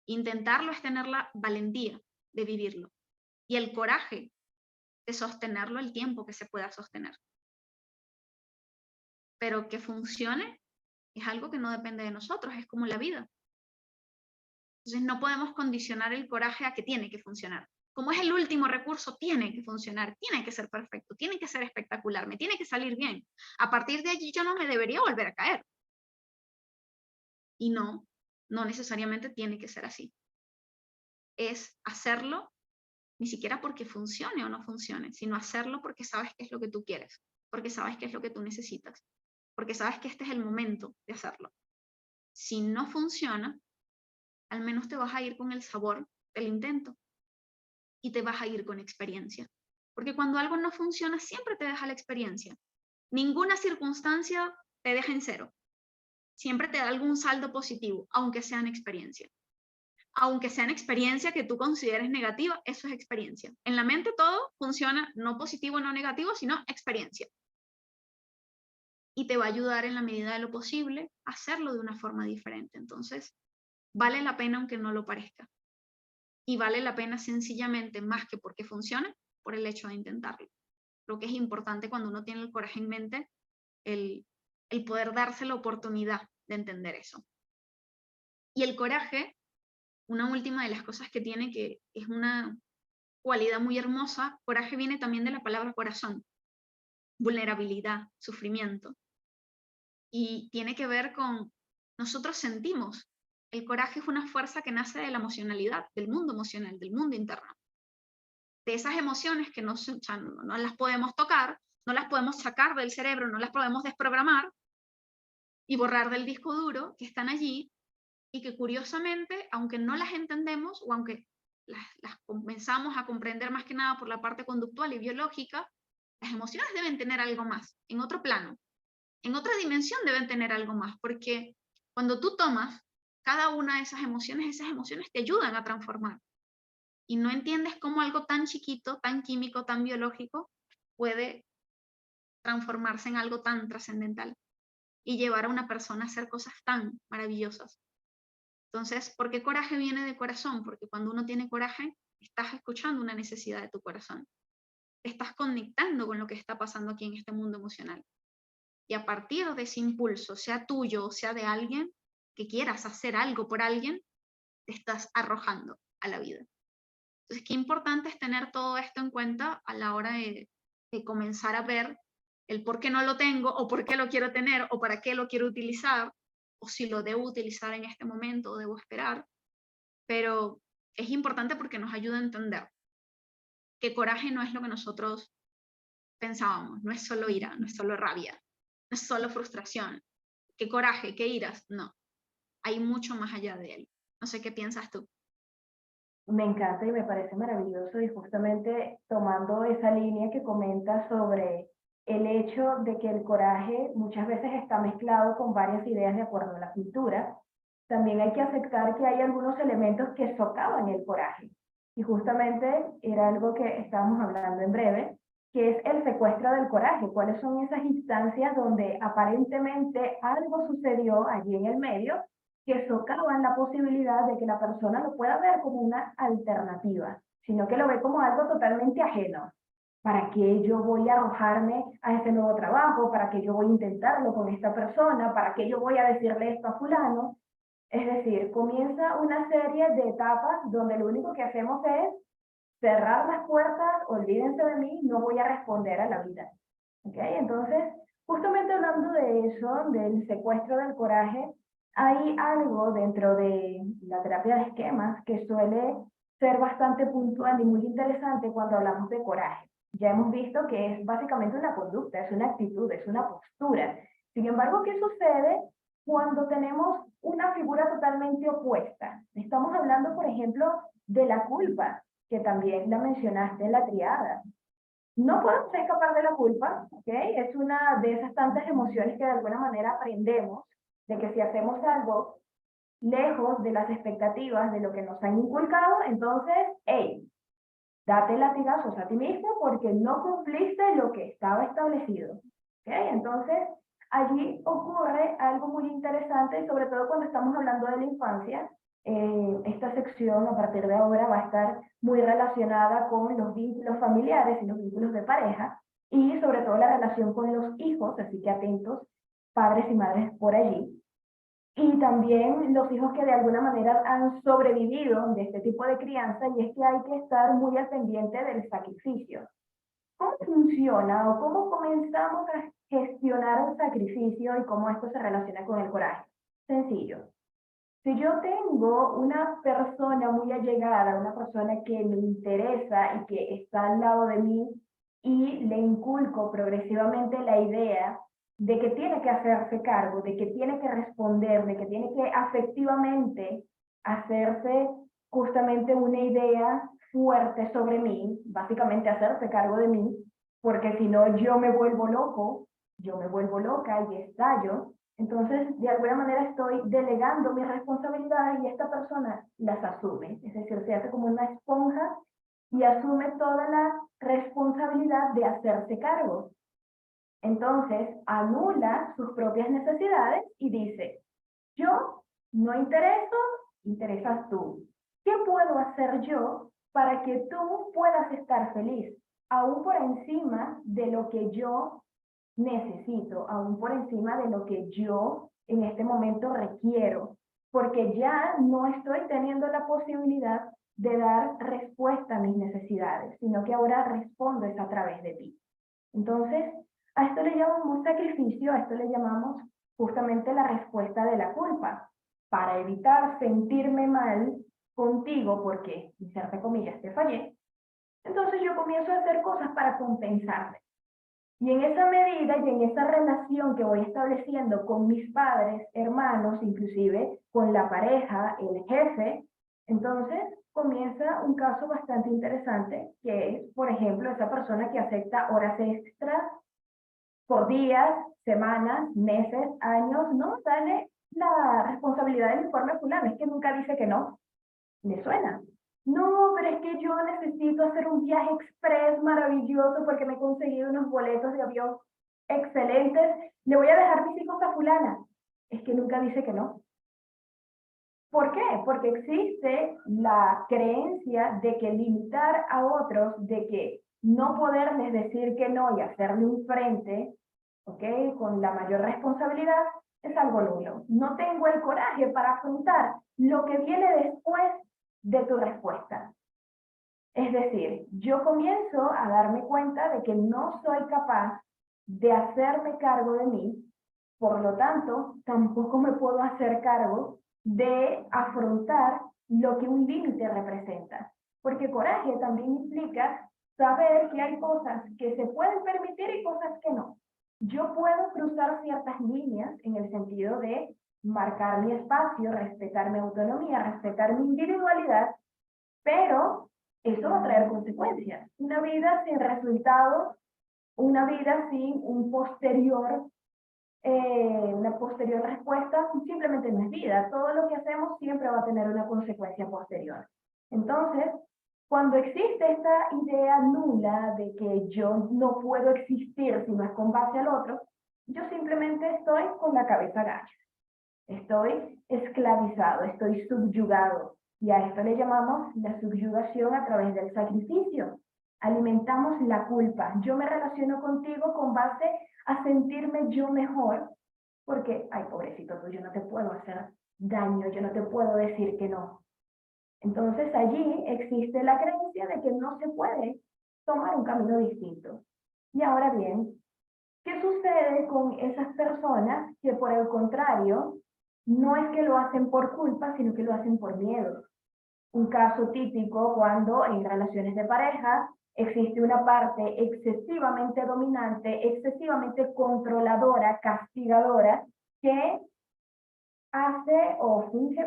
Intentarlo es tener la valentía de vivirlo y el coraje de sostenerlo el tiempo que se pueda sostener. Pero que funcione es algo que no depende de nosotros, es como la vida. Entonces no podemos condicionar el coraje a que tiene que funcionar. Como es el último recurso, tiene que funcionar, tiene que ser perfecto, tiene que ser espectacular, me tiene que salir bien. A partir de allí yo no me debería volver a caer. Y no necesariamente tiene que ser así. Es hacerlo ni siquiera porque funcione o no funcione, sino hacerlo porque sabes qué es lo que tú quieres, porque sabes qué es lo que tú necesitas, porque sabes que este es el momento de hacerlo. Si no funciona, al menos te vas a ir con el sabor del intento y te vas a ir con experiencia. Porque cuando algo no funciona, siempre te deja la experiencia. Ninguna circunstancia te deja en cero. Siempre te da algún saldo positivo, aunque sea en experiencia. Aunque sea en experiencia que tú consideres negativa, eso es experiencia. En la mente todo funciona no positivo, no negativo, sino experiencia. Y te va a ayudar en la medida de lo posible a hacerlo de una forma diferente. Entonces, vale la pena aunque no lo parezca. Y vale la pena sencillamente, más que porque funcione, por el hecho de intentarlo. Creo que es importante cuando uno tiene el coraje en mente, el poder darse la oportunidad de entender eso. Y el coraje, una última de las cosas que tiene, que es una cualidad muy hermosa, coraje viene también de la palabra corazón, vulnerabilidad, sufrimiento. Y tiene que ver con, nosotros sentimos, el coraje es una fuerza que nace de la emocionalidad, del mundo emocional, del mundo interno. De esas emociones que no las podemos tocar, no las podemos sacar del cerebro, no las podemos desprogramar y borrar del disco duro, que están allí y que curiosamente, aunque no las entendemos o aunque las comenzamos a comprender más que nada por la parte conductual y biológica, las emociones deben tener algo más, en otro plano, en otra dimensión deben tener algo más, porque cuando tú tomas cada una de esas emociones te ayudan a transformar. Y no entiendes cómo algo tan chiquito, tan químico, tan biológico, puede transformarse en algo tan trascendental y llevar a una persona a hacer cosas tan maravillosas. Entonces, ¿por qué coraje viene de corazón? Porque cuando uno tiene coraje, estás escuchando una necesidad de tu corazón. Te estás conectando con lo que está pasando aquí en este mundo emocional. Y a partir de ese impulso, sea tuyo o sea de alguien, que quieras hacer algo por alguien, te estás arrojando a la vida. Entonces, qué importante es tener todo esto en cuenta a la hora de comenzar a ver el por qué no lo tengo, o por qué lo quiero tener, o para qué lo quiero utilizar, o si lo debo utilizar en este momento o debo esperar. Pero es importante porque nos ayuda a entender que coraje no es lo que nosotros pensábamos, no es solo ira, no es solo rabia, no es solo frustración. ¿Qué coraje, qué iras? No, hay mucho más allá de él. No sé qué piensas tú.
Me encanta y me parece maravilloso, y justamente tomando esa línea que comentas sobre el hecho de que el coraje muchas veces está mezclado con varias ideas de acuerdo a la cultura, también hay que aceptar que hay algunos elementos que socavan el coraje. Y justamente era algo que estábamos hablando en breve, que es el secuestro del coraje. ¿Cuáles son esas instancias donde aparentemente algo sucedió allí en el medio que socavan la posibilidad de que la persona lo pueda ver como una alternativa, sino que lo ve como algo totalmente ajeno? ¿Para qué yo voy a arrojarme a ese nuevo trabajo? ¿Para qué yo voy a intentarlo con esta persona? ¿Para qué yo voy a decirle esto a fulano? Es decir, comienza una serie de etapas donde lo único que hacemos es cerrar las puertas, olvídense de mí, no voy a responder a la vida. ¿Okay? Entonces, justamente hablando de eso, del secuestro del coraje, hay algo dentro de la terapia de esquemas que suele ser bastante puntual y muy interesante cuando hablamos de coraje. Ya hemos visto que es básicamente una conducta, es una actitud, es una postura. Sin embargo, ¿qué sucede cuando tenemos una figura totalmente opuesta? Estamos hablando, por ejemplo, de la culpa, que también la mencionaste en la triada. No podemos escapar de la culpa, ¿ok? Es una de esas tantas emociones que de alguna manera aprendemos de que si hacemos algo lejos de las expectativas de lo que nos han inculcado, entonces, hey, date latigazos a ti mismo porque no cumpliste lo que estaba establecido, ¿ok? Entonces, allí ocurre algo muy interesante, sobre todo cuando estamos hablando de la infancia. Esta sección a partir de ahora va a estar muy relacionada con los vínculos familiares y los vínculos de pareja, y sobre todo la relación con los hijos, así que atentos padres y madres por allí. Y también los hijos que de alguna manera han sobrevivido de este tipo de crianza, y es que hay que estar muy al pendiente del sacrificio. ¿Cómo funciona o cómo comenzamos a gestionar el sacrificio y cómo esto se relaciona con el coraje? Sencillo. Si yo tengo una persona muy allegada, una persona que me interesa y que está al lado de mí, y le inculco progresivamente la idea de que tiene que hacerse cargo, de que tiene que responder, de que tiene que afectivamente hacerse justamente una idea fuerte sobre mí, básicamente hacerse cargo de mí, porque si no yo me vuelvo loco, yo me vuelvo loca y estallo. Entonces, de alguna manera estoy delegando mis responsabilidades y esta persona las asume. Es decir, se hace como una esponja y asume toda la responsabilidad de hacerse cargo. Entonces, anula sus propias necesidades y dice, yo no intereso, interesas tú. ¿Qué puedo hacer yo para que tú puedas estar feliz? aún por encima de lo que yo necesito, aún por encima de lo que yo en este momento requiero, porque ya no estoy teniendo la posibilidad de dar respuesta a mis necesidades, sino que ahora respondo es a través de ti. Entonces, a esto le llamamos sacrificio, a esto le llamamos justamente la respuesta de la culpa, para evitar sentirme mal contigo porque, en ciertas comillas, te fallé. Entonces yo comienzo a hacer cosas para compensarte. Y en esa medida y en esa relación que voy estableciendo con mis padres, hermanos, inclusive con la pareja, el jefe, entonces comienza un caso bastante interesante, que es, por ejemplo, esa persona que acepta horas extras por días, semanas, meses, años, ¿no? Dale la responsabilidad del informe fulano, es que nunca dice que no. ¿Le suena? No, pero es que yo necesito hacer un viaje express maravilloso porque me he conseguido unos boletos de avión excelentes. Le voy a dejar mis hijos a fulana. Es que nunca dice que no. ¿Por qué? Porque existe la creencia de que limitar a otros, de que no poderles decir que no y hacerle un frente, ¿ok? Con la mayor responsabilidad, es algo nulo. No tengo el coraje para afrontar lo que viene después de tu respuesta. Es decir, yo comienzo a darme cuenta de que no soy capaz de hacerme cargo de mí, por lo tanto, tampoco me puedo hacer cargo de afrontar lo que un límite representa. Porque coraje también implica saber que hay cosas que se pueden permitir y cosas que no. Yo puedo cruzar ciertas líneas en el sentido de marcar mi espacio, respetar mi autonomía, respetar mi individualidad, pero eso va a traer consecuencias. Una vida sin resultados, una vida sin una posterior respuesta, simplemente no es vida. Todo lo que hacemos siempre va a tener una consecuencia posterior. Entonces, cuando existe esta idea nula de que yo no puedo existir si no es con base al otro, yo simplemente estoy con la cabeza gacha. Estoy esclavizado, estoy subyugado. Y a esto le llamamos la subyugación a través del sacrificio. Alimentamos la culpa. Yo me relaciono contigo con base a sentirme yo mejor, porque, ay, pobrecito tú, yo no te puedo hacer daño, yo no te puedo decir que no. Entonces allí existe la creencia de que no se puede tomar un camino distinto. Y ahora bien, ¿qué sucede con esas personas que por el contrario no es que lo hacen por culpa, sino que lo hacen por miedo? Un caso típico cuando en relaciones de pareja existe una parte excesivamente dominante, excesivamente controladora, castigadora, que hace o finge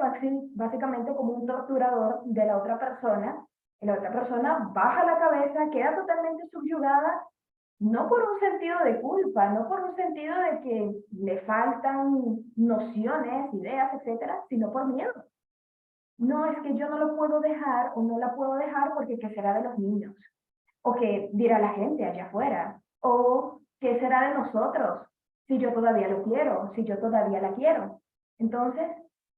básicamente como un torturador de la otra persona, y la otra persona baja la cabeza, queda totalmente subyugada, no por un sentido de culpa, no por un sentido de que le faltan nociones, ideas, etcétera, sino por miedo. No, es que yo no lo puedo dejar o no la puedo dejar porque ¿qué será de los niños? O qué dirá la gente allá afuera, o qué será de nosotros si yo todavía lo quiero, si yo todavía la quiero. Entonces,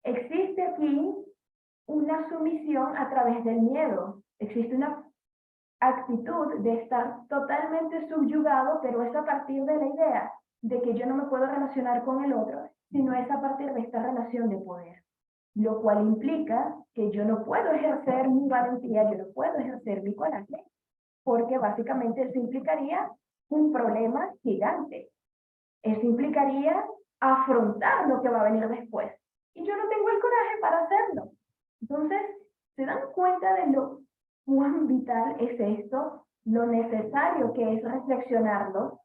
existe aquí una sumisión a través del miedo, existe una actitud de estar totalmente subyugado, pero es a partir de la idea de que yo no me puedo relacionar con el otro, sino es a partir de esta relación de poder, lo cual implica que yo no puedo ejercer mi valentía, yo no puedo ejercer mi coraje, porque básicamente eso implicaría un problema gigante. Eso implicaría afrontar lo que va a venir después. Y yo no tengo el coraje para hacerlo. Entonces, ¿se dan cuenta de lo cuán vital es esto? Lo necesario que es reflexionarlo,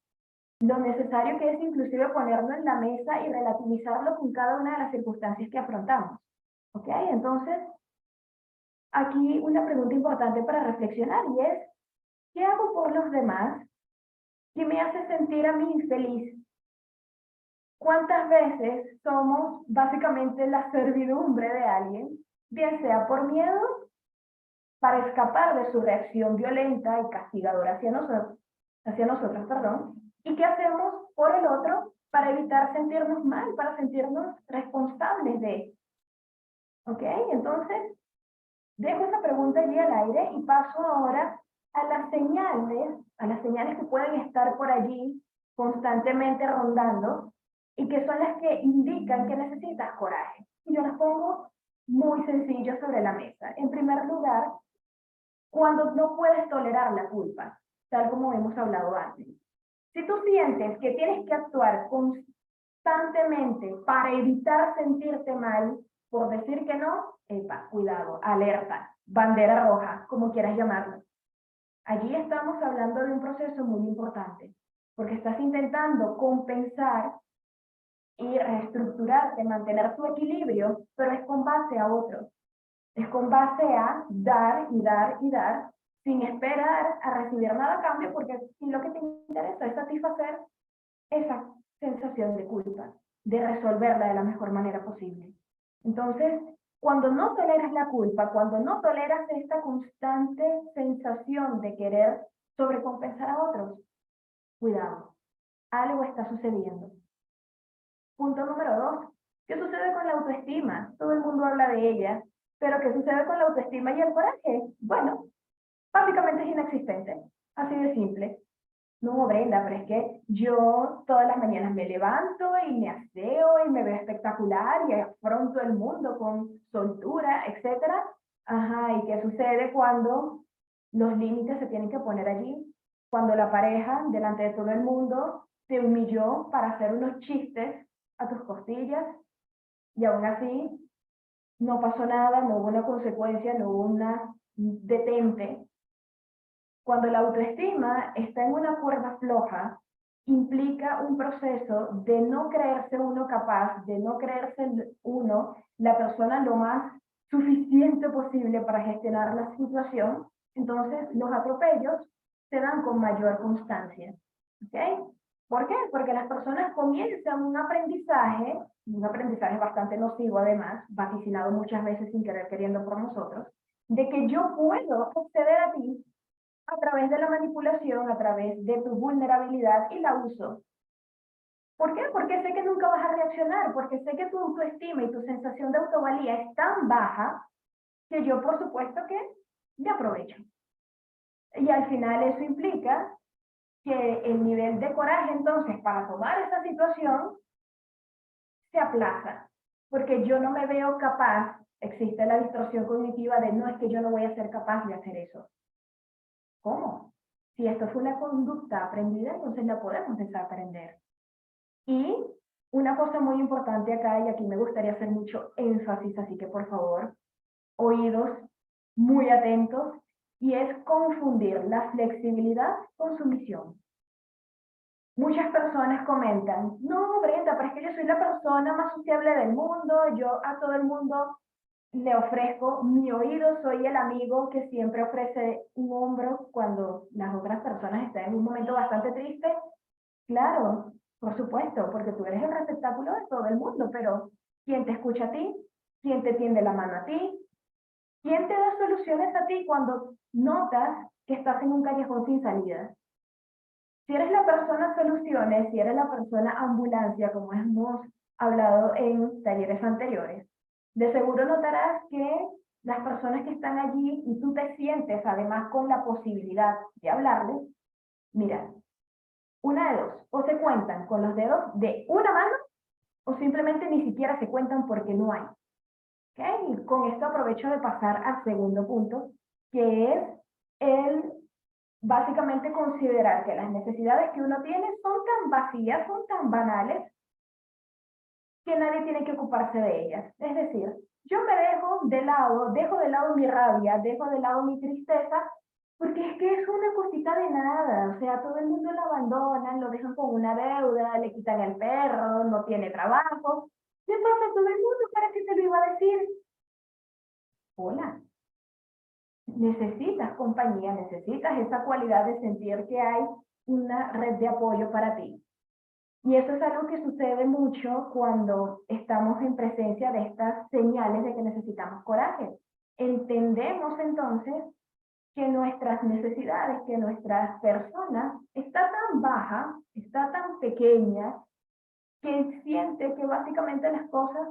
lo necesario que es inclusive ponerlo en la mesa y relativizarlo con cada una de las circunstancias que afrontamos. ¿Ok? Entonces, aquí una pregunta importante para reflexionar y es, ¿qué hago por los demás que me hace sentir a mí feliz? ¿Cuántas veces somos básicamente la servidumbre de alguien, bien sea por miedo, para escapar de su reacción violenta y castigadora hacia nosotros, perdón, y qué hacemos por el otro para evitar sentirnos mal, para sentirnos responsables de? ¿Ok? Entonces, dejo esa pregunta allí al aire y paso ahora a las señales que pueden estar por allí constantemente rondando y que son las que indican que necesitas coraje. Y yo las pongo muy sencillo sobre la mesa. En primer lugar, cuando no puedes tolerar la culpa, tal como hemos hablado antes. Si tú sientes que tienes que actuar constantemente para evitar sentirte mal por decir que no, epa, cuidado, alerta, bandera roja, como quieras llamarlo. Allí estamos hablando de un proceso muy importante, porque estás intentando compensar y reestructurarte, mantener tu equilibrio, pero es con base a otros. Es con base a dar y dar y dar, sin esperar a recibir nada a cambio, porque si lo que te interesa es satisfacer esa sensación de culpa, de resolverla de la mejor manera posible. Entonces, cuando no toleras la culpa, cuando no toleras esta constante sensación de querer sobrecompensar a otros, cuidado, algo está sucediendo. Punto número 2. ¿Qué sucede con la autoestima? Todo el mundo habla de ella, pero ¿qué sucede con la autoestima y el coraje? Bueno, básicamente es inexistente, así de simple. No, Brenda, pero es que yo todas las mañanas me levanto y me aseo y me veo espectacular y afronto el mundo con soltura, etcétera. Ajá, ¿y qué sucede cuando los límites se tienen que poner allí? Cuando la pareja, delante de todo el mundo, te humilló para hacer unos chistes a tus costillas y aún así no pasó nada, no hubo una consecuencia, no hubo una detente. Cuando la autoestima está en una cuerda floja, implica un proceso de no creerse uno capaz, de no creerse uno la persona lo más suficiente posible para gestionar la situación. Entonces, los atropellos se dan con mayor constancia. ¿Ok? ¿Por qué? Porque las personas comienzan un aprendizaje bastante nocivo además, vaticinado muchas veces sin querer queriendo por nosotros, de que yo puedo acceder a ti a través de la manipulación, a través de tu vulnerabilidad y la uso. ¿Por qué? Porque sé que nunca vas a reaccionar, porque sé que tu autoestima y tu sensación de autovalía es tan baja que yo por supuesto que me aprovecho. Y al final eso implica que el nivel de coraje entonces para tomar esa situación se aplaza, porque yo no me veo capaz, existe la distorsión cognitiva de no es que yo no voy a ser capaz de hacer eso. ¿Cómo? Si esto fue una conducta aprendida, entonces la podemos desaprender. Y una cosa muy importante acá, y aquí me gustaría hacer mucho énfasis, así que por favor, oídos muy atentos, y es confundir la flexibilidad con sumisión. Muchas personas comentan, no, Brenda, pero es que yo soy la persona más sociable del mundo, yo a todo el mundo le ofrezco mi oído, soy el amigo que siempre ofrece un hombro cuando las otras personas están en un momento bastante triste. Claro, por supuesto, porque tú eres el receptáculo de todo el mundo, pero ¿quién te escucha a ti? ¿Quién te tiende la mano a ti? ¿Quién te da soluciones a ti cuando notas que estás en un callejón sin salida? Si eres la persona soluciones, si eres la persona ambulancia, como hemos hablado en talleres anteriores, de seguro notarás que las personas que están allí y tú te sientes además con la posibilidad de hablarles, mira, una de dos, o se cuentan con los dedos de una mano o simplemente ni siquiera se cuentan porque no hay. ¿Okay? Y con esto aprovecho de pasar al segundo punto, que es el básicamente considerar que las necesidades que uno tiene son tan vacías, son tan banales, que nadie tiene que ocuparse de ellas. Es decir, yo me dejo de lado mi rabia, dejo de lado mi tristeza, porque es que es una cosita de nada, o sea, todo el mundo lo abandonan, lo dejan con una deuda, le quitan el perro, no tiene trabajo. ¿Qué pasa todo el mundo? ¿Para qué te lo iba a decir? Hola, necesitas compañía, necesitas esa cualidad de sentir que hay una red de apoyo para ti. Y eso es algo que sucede mucho cuando estamos en presencia de estas señales de que necesitamos coraje. Entendemos entonces que nuestras necesidades, que nuestras personas está tan baja, está tan pequeña, que siente que básicamente las cosas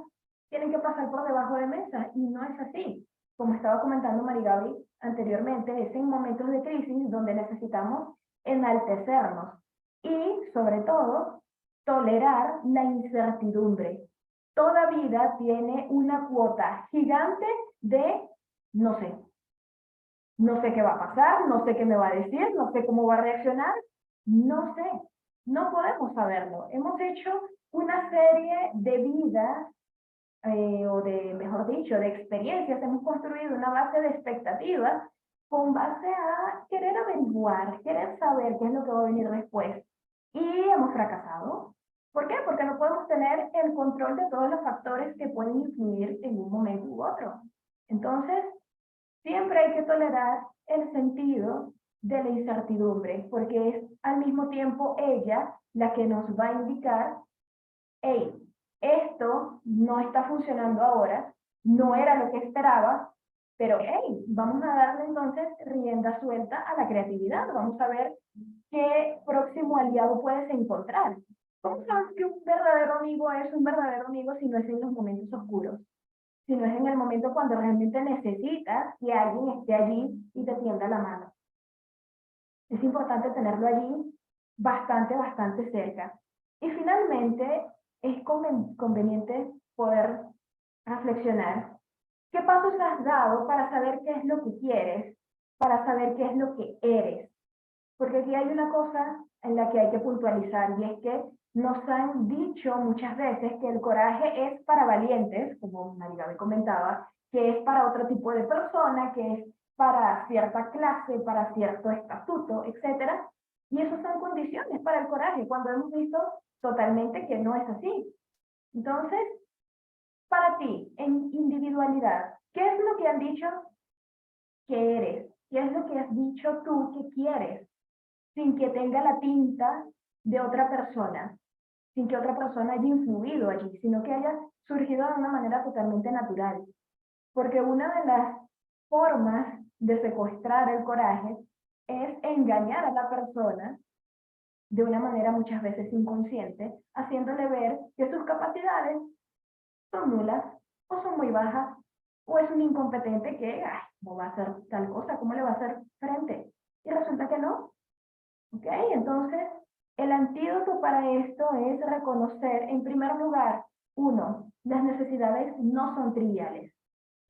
tienen que pasar por debajo de mesa y no es así. como estaba comentando Marigaby anteriormente, es en momentos de crisis donde necesitamos enaltecernos y, sobre todo, tolerar la incertidumbre. Toda vida tiene una cuota gigante de no sé. No sé qué va a pasar, no sé qué me va a decir, no sé cómo va a reaccionar, no sé. No podemos saberlo. Hemos hecho una serie de vidas o de, mejor dicho, de experiencias, hemos construido una base de expectativas con base a querer averiguar, querer saber qué es lo que va a venir después. Y hemos fracasado. ¿Por qué? Porque no podemos tener el control de todos los factores que pueden influir en un momento u otro. Entonces, siempre hay que tolerar el sentido de la incertidumbre, porque es al mismo tiempo ella la que nos va a indicar, hey, esto no está funcionando ahora, no era lo que esperaba, pero hey, vamos a darle entonces rienda suelta a la creatividad, vamos a ver qué próximo aliado puedes encontrar. ¿Cómo sabes que un verdadero amigo es un verdadero amigo si no es en los momentos oscuros? Si no es en el momento cuando realmente necesitas que alguien esté allí y te tienda la mano. Es importante tenerlo allí bastante cerca. Y finalmente, es conveniente poder reflexionar qué pasos has dado para saber qué es lo que quieres, para saber qué es lo que eres. Porque aquí hay una cosa en la que hay que puntualizar y es que nos han dicho muchas veces que el coraje es para valientes, como Marigaby comentaba, que es para otro tipo de persona, que es para cierta clase, para cierto estatuto, etc. Y eso son condiciones para el coraje, cuando hemos visto totalmente que no es así. Entonces, para ti, en individualidad, ¿qué es lo que han dicho que eres? ¿Qué es lo que has dicho tú que quieres? Sin que tenga la tinta de otra persona, sin que otra persona haya influido allí, sino que haya surgido de una manera totalmente natural. Porque una de las formas de secuestrar el coraje es engañar a la persona de una manera muchas veces inconsciente, haciéndole ver que sus capacidades son nulas o son muy bajas, o es un incompetente que, ay, no va a hacer tal cosa, ¿cómo le va a hacer frente? Y resulta que no. ¿Ok? Entonces, el antídoto para esto es reconocer, en primer lugar, uno, las necesidades no son triviales.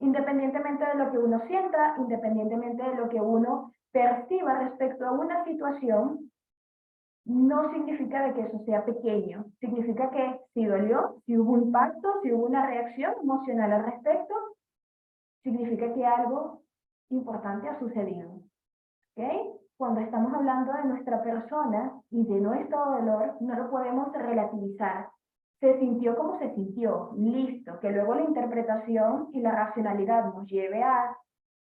Independientemente de lo que uno sienta, independientemente de lo que uno perciba respecto a una situación, no significa de que eso sea pequeño. Significa que si dolió, si hubo un impacto, si hubo una reacción emocional al respecto, significa que algo importante ha sucedido. ¿Okay? Cuando estamos hablando de nuestra persona y de nuestro dolor, no lo podemos relativizar. Se sintió como se sintió, listo, que luego la interpretación y la racionalidad nos lleve a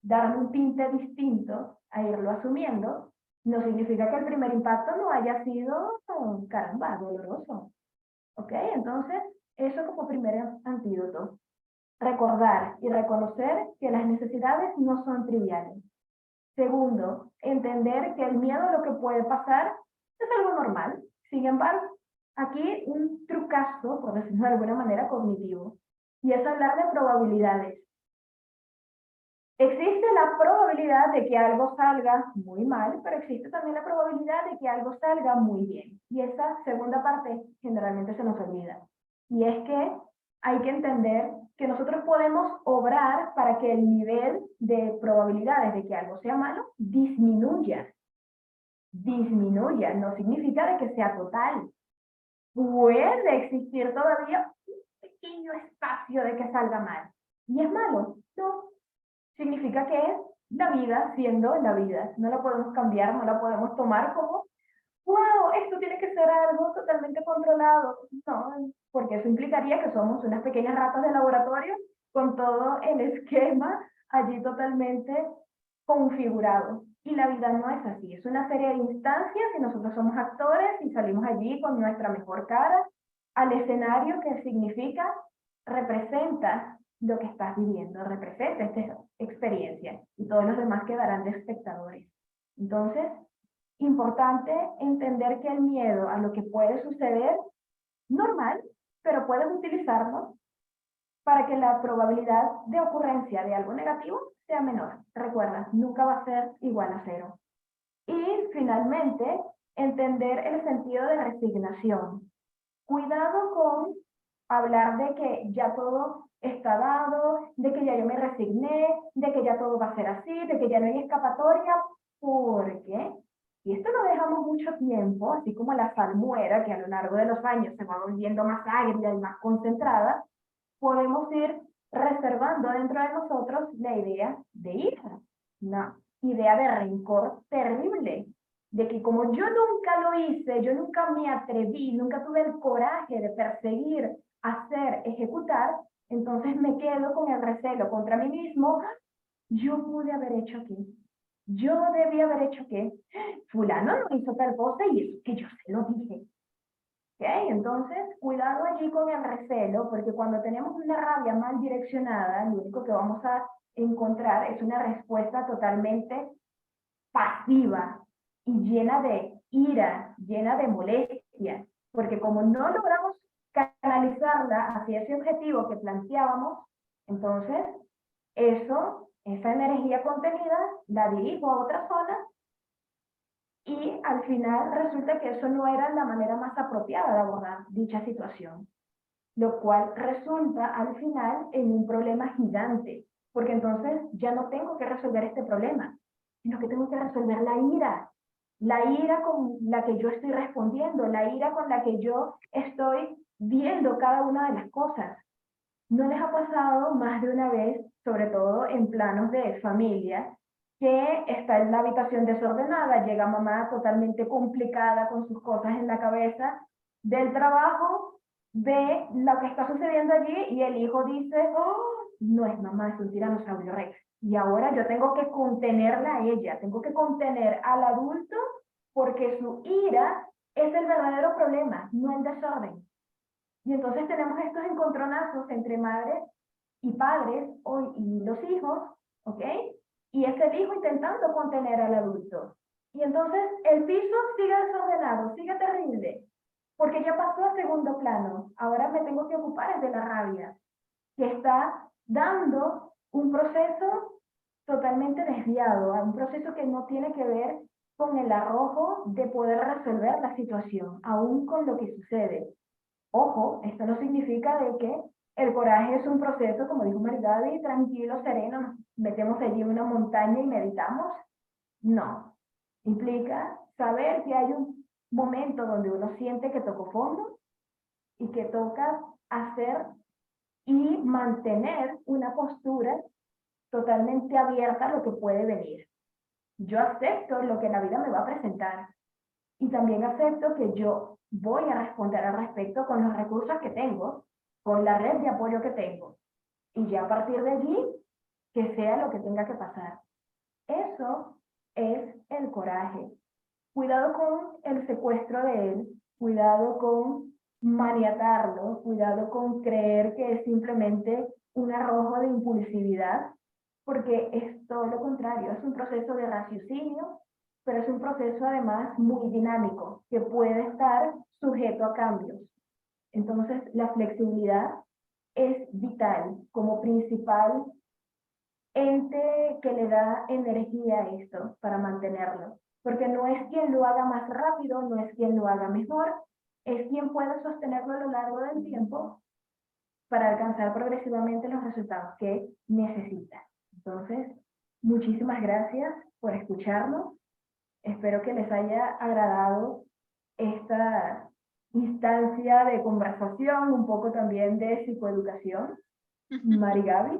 darle un tinte distinto, a irlo asumiendo, no significa que el primer impacto no haya sido, caramba, doloroso. ¿Ok? Entonces, eso como primer antídoto. Recordar y reconocer que las necesidades no son triviales. Segundo, entender que el miedo a lo que puede pasar es algo normal. Sin embargo, aquí un trucazo, por decirlo de alguna manera, cognitivo, y es hablar de probabilidades. Existe la probabilidad de que algo salga muy mal, pero existe también la probabilidad de que algo salga muy bien. Y esa segunda parte generalmente se nos olvida. Y es que hay que entender que nosotros podemos obrar para que el nivel de probabilidades de que algo sea malo disminuya. Disminuya, no significa de que sea total. Puede existir todavía un pequeño espacio de que salga mal. ¿Y es malo? No, significa que es la vida siendo la vida. No la podemos cambiar, no la podemos tomar como, wow, esto tiene que ser algo totalmente controlado. No, porque eso implicaría que somos unas pequeñas ratas de laboratorio con todo el esquema allí totalmente configurado. Y la vida no es así, es una serie de instancias y nosotros somos actores y salimos allí con nuestra mejor cara al escenario que significa, representa lo que estás viviendo, representa esta experiencia y todos los demás quedarán de espectadores. Entonces, importante entender que el miedo a lo que puede suceder, normal, pero puedes utilizarlo para que la probabilidad de ocurrencia de algo negativo sea menor. Recuerda, nunca va a ser igual a 0. Y finalmente, entender el sentido de resignación. Cuidado con hablar de que ya todo está dado, de que ya yo me resigné, de que ya todo va a ser así, de que ya no hay escapatoria, porque si esto lo dejamos mucho tiempo, así como la salmuera que a lo largo de los años se va volviendo más agria y más concentrada, podemos ir reservando dentro de nosotros la idea de ira, una idea de rencor terrible, de que como yo nunca lo hice, yo nunca me atreví, nunca tuve el coraje de perseguir, hacer, ejecutar, entonces me quedo con el recelo contra mí mismo. Yo pude haber hecho qué, yo debí haber hecho qué, fulano no hizo tal cosa y eso que yo se lo dije. ¿Okay? Entonces, cuidado allí con el recelo, porque cuando tenemos una rabia mal direccionada, lo único que vamos a encontrar es una respuesta totalmente pasiva y llena de ira, llena de molestia, porque como no logramos canalizarla hacia ese objetivo que planteábamos, entonces esa energía contenida la dirijo a otra zona y al final resulta que eso no era la manera más apropiada de abordar dicha situación, lo cual resulta al final en un problema gigante, porque entonces ya no tengo que resolver este problema, sino que tengo que resolver la ira con la que yo estoy respondiendo, la ira con la que yo estoy viendo cada una de las cosas. ¿No les ha pasado más de una vez, sobre todo en planos de familia, que está en la habitación desordenada, llega mamá totalmente complicada con sus cosas en la cabeza del trabajo, ve lo que está sucediendo allí y el hijo dice, oh, no es mamá, es un tiranosaurio rex. Y ahora yo tengo que contenerla a ella, tengo que contener al adulto porque su ira es el verdadero problema, no el desorden. Y entonces tenemos estos encontronazos entre madres y padres y los hijos, ¿ok? Y es el hijo intentando contener al adulto. Y entonces el piso sigue desordenado, sigue terrible, porque ya pasó a segundo plano. Ahora me tengo que ocupar de la rabia, que está dando un proceso totalmente desviado, un proceso que no tiene que ver con el arrojo de poder resolver la situación, aún con lo que sucede. Ojo, esto no significa de que el coraje es un proceso, como dijo Maridavi, tranquilo, sereno, nos metemos allí en una montaña y meditamos. No, implica saber que hay un momento donde uno siente que tocó fondo y que toca hacer y mantener una postura totalmente abierta a lo que puede venir. Yo acepto lo que la vida me va a presentar y también acepto que yo voy a responder al respecto con los recursos que tengo, con la red de apoyo que tengo. Y ya a partir de allí, que sea lo que tenga que pasar. Eso es el coraje. Cuidado con el secuestro de él, cuidado con maniatarlo, cuidado con creer que es simplemente un arrojo de impulsividad, porque es todo lo contrario, es un proceso de raciocinio, pero es un proceso además muy dinámico, que puede estar sujeto a cambios. Entonces, la flexibilidad es vital como principal ente que le da energía a esto para mantenerlo. Porque no es quien lo haga más rápido, no es quien lo haga mejor, es quien puede sostenerlo a lo largo del tiempo para alcanzar progresivamente los resultados que necesita. Entonces, muchísimas gracias por escucharnos. Espero que les haya agradado esta instancia de conversación, un poco también de psicoeducación. Mari Gaby.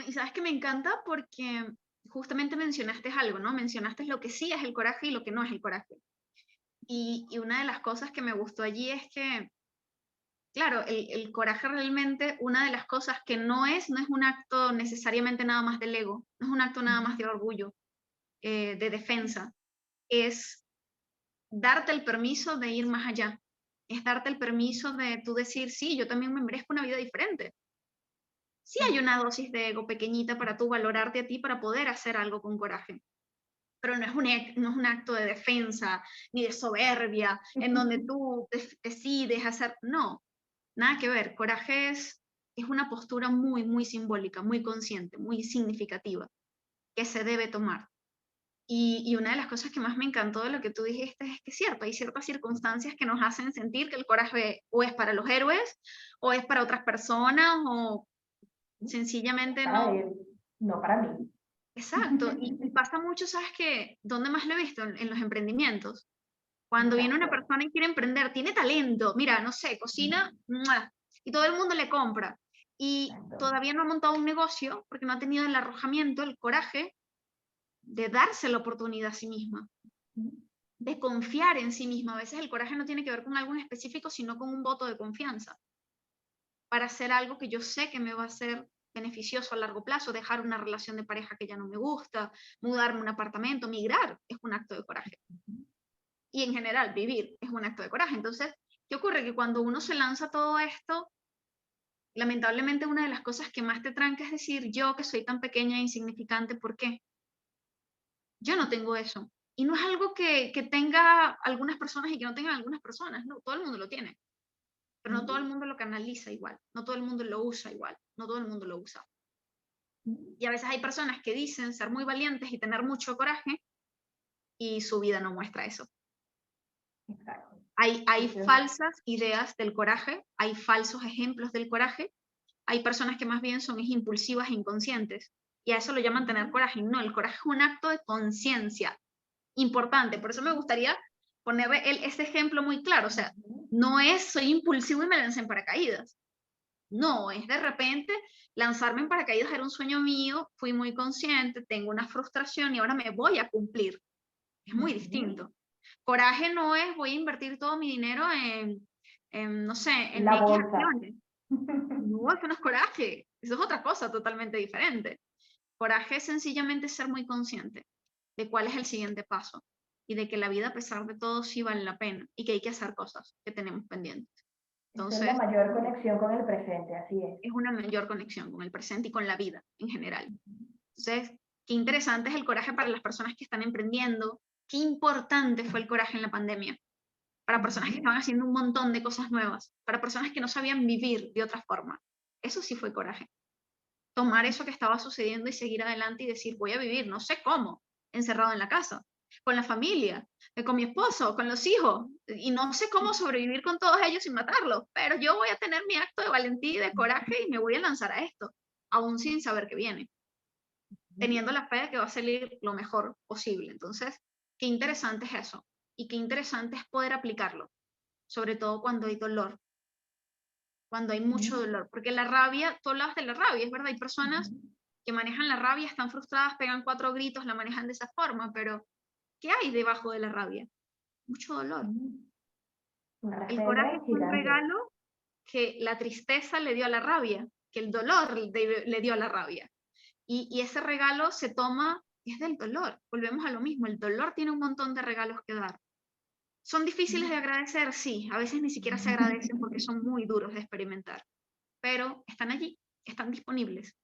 Y sabes que me encanta porque justamente mencionaste algo, ¿no? Mencionaste lo que sí es el coraje y lo que no es el coraje. Y una de las cosas que me gustó allí es que, claro, el coraje realmente, una de las cosas que no es un acto necesariamente nada más del ego, no es un acto nada más de orgullo, de defensa, es darte el permiso de ir más allá, es darte el permiso de tú decir, sí, yo también me merezco una vida diferente. Sí hay una dosis de ego pequeñita para tú valorarte a ti para poder hacer algo con coraje, pero no es un acto de defensa ni de soberbia en donde tú decides hacer, no, nada que ver. Coraje es es una postura muy, muy simbólica, muy consciente, muy significativa, que se debe tomar. Y una de las cosas que más me encantó de lo que tú dijiste es que es cierto, hay ciertas circunstancias que nos hacen sentir que el coraje o es para los héroes, o es para otras personas, o sencillamente
Para
no.
él, no para mí.
Exacto, y pasa mucho, ¿sabes qué? ¿Dónde más lo he visto? En los emprendimientos. Cuando viene una
Exacto,
persona y quiere emprender, tiene talento, mira, no sé, cocina, ¡mua! Y todo el mundo le compra. Y
exacto.
todavía no ha montado un negocio porque no ha tenido el arrojamiento, el coraje de darse la oportunidad a sí misma, de confiar en sí misma. A veces el coraje no tiene que ver con algo en específico, sino con un voto de confianza para hacer algo que yo sé que me va a ser beneficioso a largo plazo, dejar una relación de pareja que ya no me gusta, mudarme a un apartamento, migrar, es un acto de coraje. Y en general, vivir es un acto de coraje. Entonces, ¿qué ocurre? Que cuando uno se lanza a todo esto, lamentablemente una de las cosas que más te tranca es decir, yo que soy tan pequeña e insignificante, ¿por qué? Yo no tengo eso. Y no es algo que tenga algunas personas y que no tengan algunas personas, no, todo el mundo lo tiene, pero no todo el mundo lo canaliza igual, no todo el mundo lo usa igual, no todo el mundo lo usa. Y a veces hay personas que dicen ser muy valientes y tener mucho coraje y su vida no muestra eso.
Exacto.
Hay
Eso es
falsas ideas del coraje, hay falsos ejemplos del coraje, hay personas que más bien son impulsivas e inconscientes, y a eso lo llaman tener coraje. No, el coraje es un acto de conciencia importante, por eso me gustaría poner este ejemplo muy claro, o sea, no es soy impulsivo y me lancé en paracaídas, no, es de repente lanzarme en paracaídas era un sueño mío, fui muy consciente, tengo una frustración y ahora me voy a cumplir, es muy distinto. Coraje no es voy a invertir todo mi dinero no sé, en
la
X
bolsa.
acciones. No, eso no es coraje, eso es otra cosa totalmente diferente. Coraje es sencillamente ser muy consciente de cuál es el siguiente paso y de que la vida a pesar de todo sí vale la pena y que hay que hacer cosas que tenemos pendientes.
Esa es la
Entonces,
mayor conexión con el presente, así es.
es una mayor conexión con el presente y con la vida en general. Entonces, qué interesante es el coraje para las personas que están emprendiendo, qué importante fue el coraje en la pandemia para personas que estaban haciendo un montón de cosas nuevas, para personas que no sabían vivir de otra forma. Eso sí fue coraje. Tomar eso que estaba sucediendo y seguir adelante y decir, voy a vivir, no sé cómo, encerrado en la casa, con la familia, con mi esposo, con los hijos, y no sé cómo sobrevivir con todos ellos sin matarlos, pero yo voy a tener mi acto de valentía y de coraje y me voy a lanzar a esto, aún sin saber qué viene, teniendo la fe de que va a salir lo mejor posible. Entonces, qué interesante es eso, y qué interesante es poder aplicarlo, sobre todo cuando hay dolor, cuando hay mucho dolor, porque la rabia, tú hablabas de la rabia, es verdad, hay personas que manejan la rabia, están frustradas, pegan 4 gritos, la manejan de esa forma, pero ¿qué hay debajo de la rabia? Mucho dolor.
Un
El coraje
referente
fue un
gigante.
regalo que la tristeza le dio a la rabia, que el dolor le dio a la rabia. Y ese regalo se toma, es del dolor. Volvemos a lo mismo, el dolor tiene un montón de regalos que dar. ¿Son difíciles de agradecer? Sí, a veces ni siquiera se agradecen porque son muy duros de experimentar, pero están allí, están disponibles.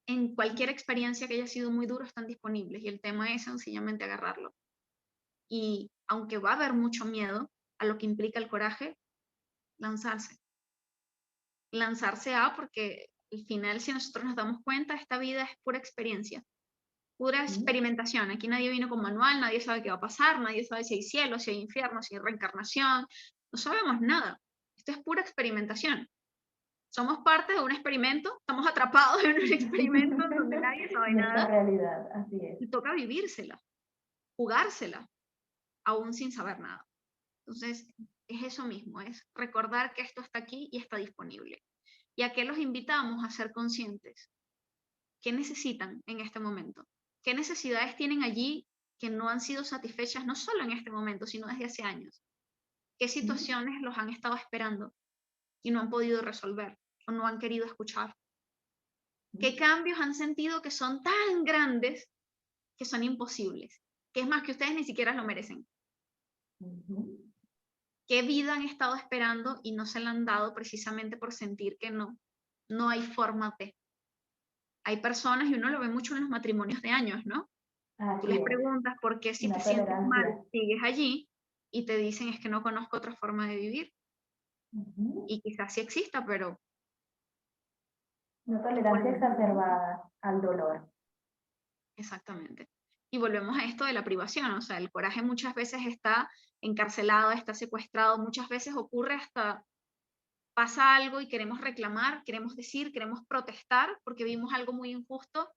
En cualquier experiencia que haya sido muy duro están disponibles y el tema es sencillamente agarrarlo. Y aunque va a haber mucho miedo a lo que implica el coraje, lanzarse. Lanzarse a, porque al final, si nosotros nos damos cuenta, esta vida es pura experiencia, pura experimentación. Aquí nadie vino con manual, nadie sabe qué va a pasar, nadie sabe si hay cielo, si hay infierno, si hay reencarnación. No sabemos nada. Esto es pura experimentación. Somos parte de un experimento, estamos atrapados en un experimento donde nadie sabe
En esta
nada
realidad, así es.
y toca vivírsela, jugársela, aún sin saber nada. Entonces, es eso mismo, es recordar que esto está aquí y está disponible. ¿Y a qué los invitamos a ser conscientes? ¿Qué necesitan en este momento? ¿Qué necesidades tienen allí que no han sido satisfechas no solo en este momento, sino desde hace años? ¿Qué situaciones los han estado esperando y no han podido resolver o no han querido escuchar? ¿Qué cambios han sentido que son tan grandes que son imposibles? Que es más, que ustedes ni siquiera lo merecen. ¿Qué vida han estado esperando y no se la han dado precisamente por sentir que no hay forma de? Hay personas, y uno lo ve mucho en los matrimonios de años, ¿no? Tú
Así
les
es.
preguntas por qué si te
Una
sientes mal
tolerancia.
sigues allí y te dicen es que no conozco otra forma de vivir. Y quizás sí exista, pero
Una
Y
tolerancia exacerbada al dolor.
exactamente. Y volvemos a esto de la privación, o sea, el coraje muchas veces está encarcelado, está secuestrado, muchas veces ocurre hasta pasa algo y queremos reclamar, queremos decir, queremos protestar porque vimos algo muy injusto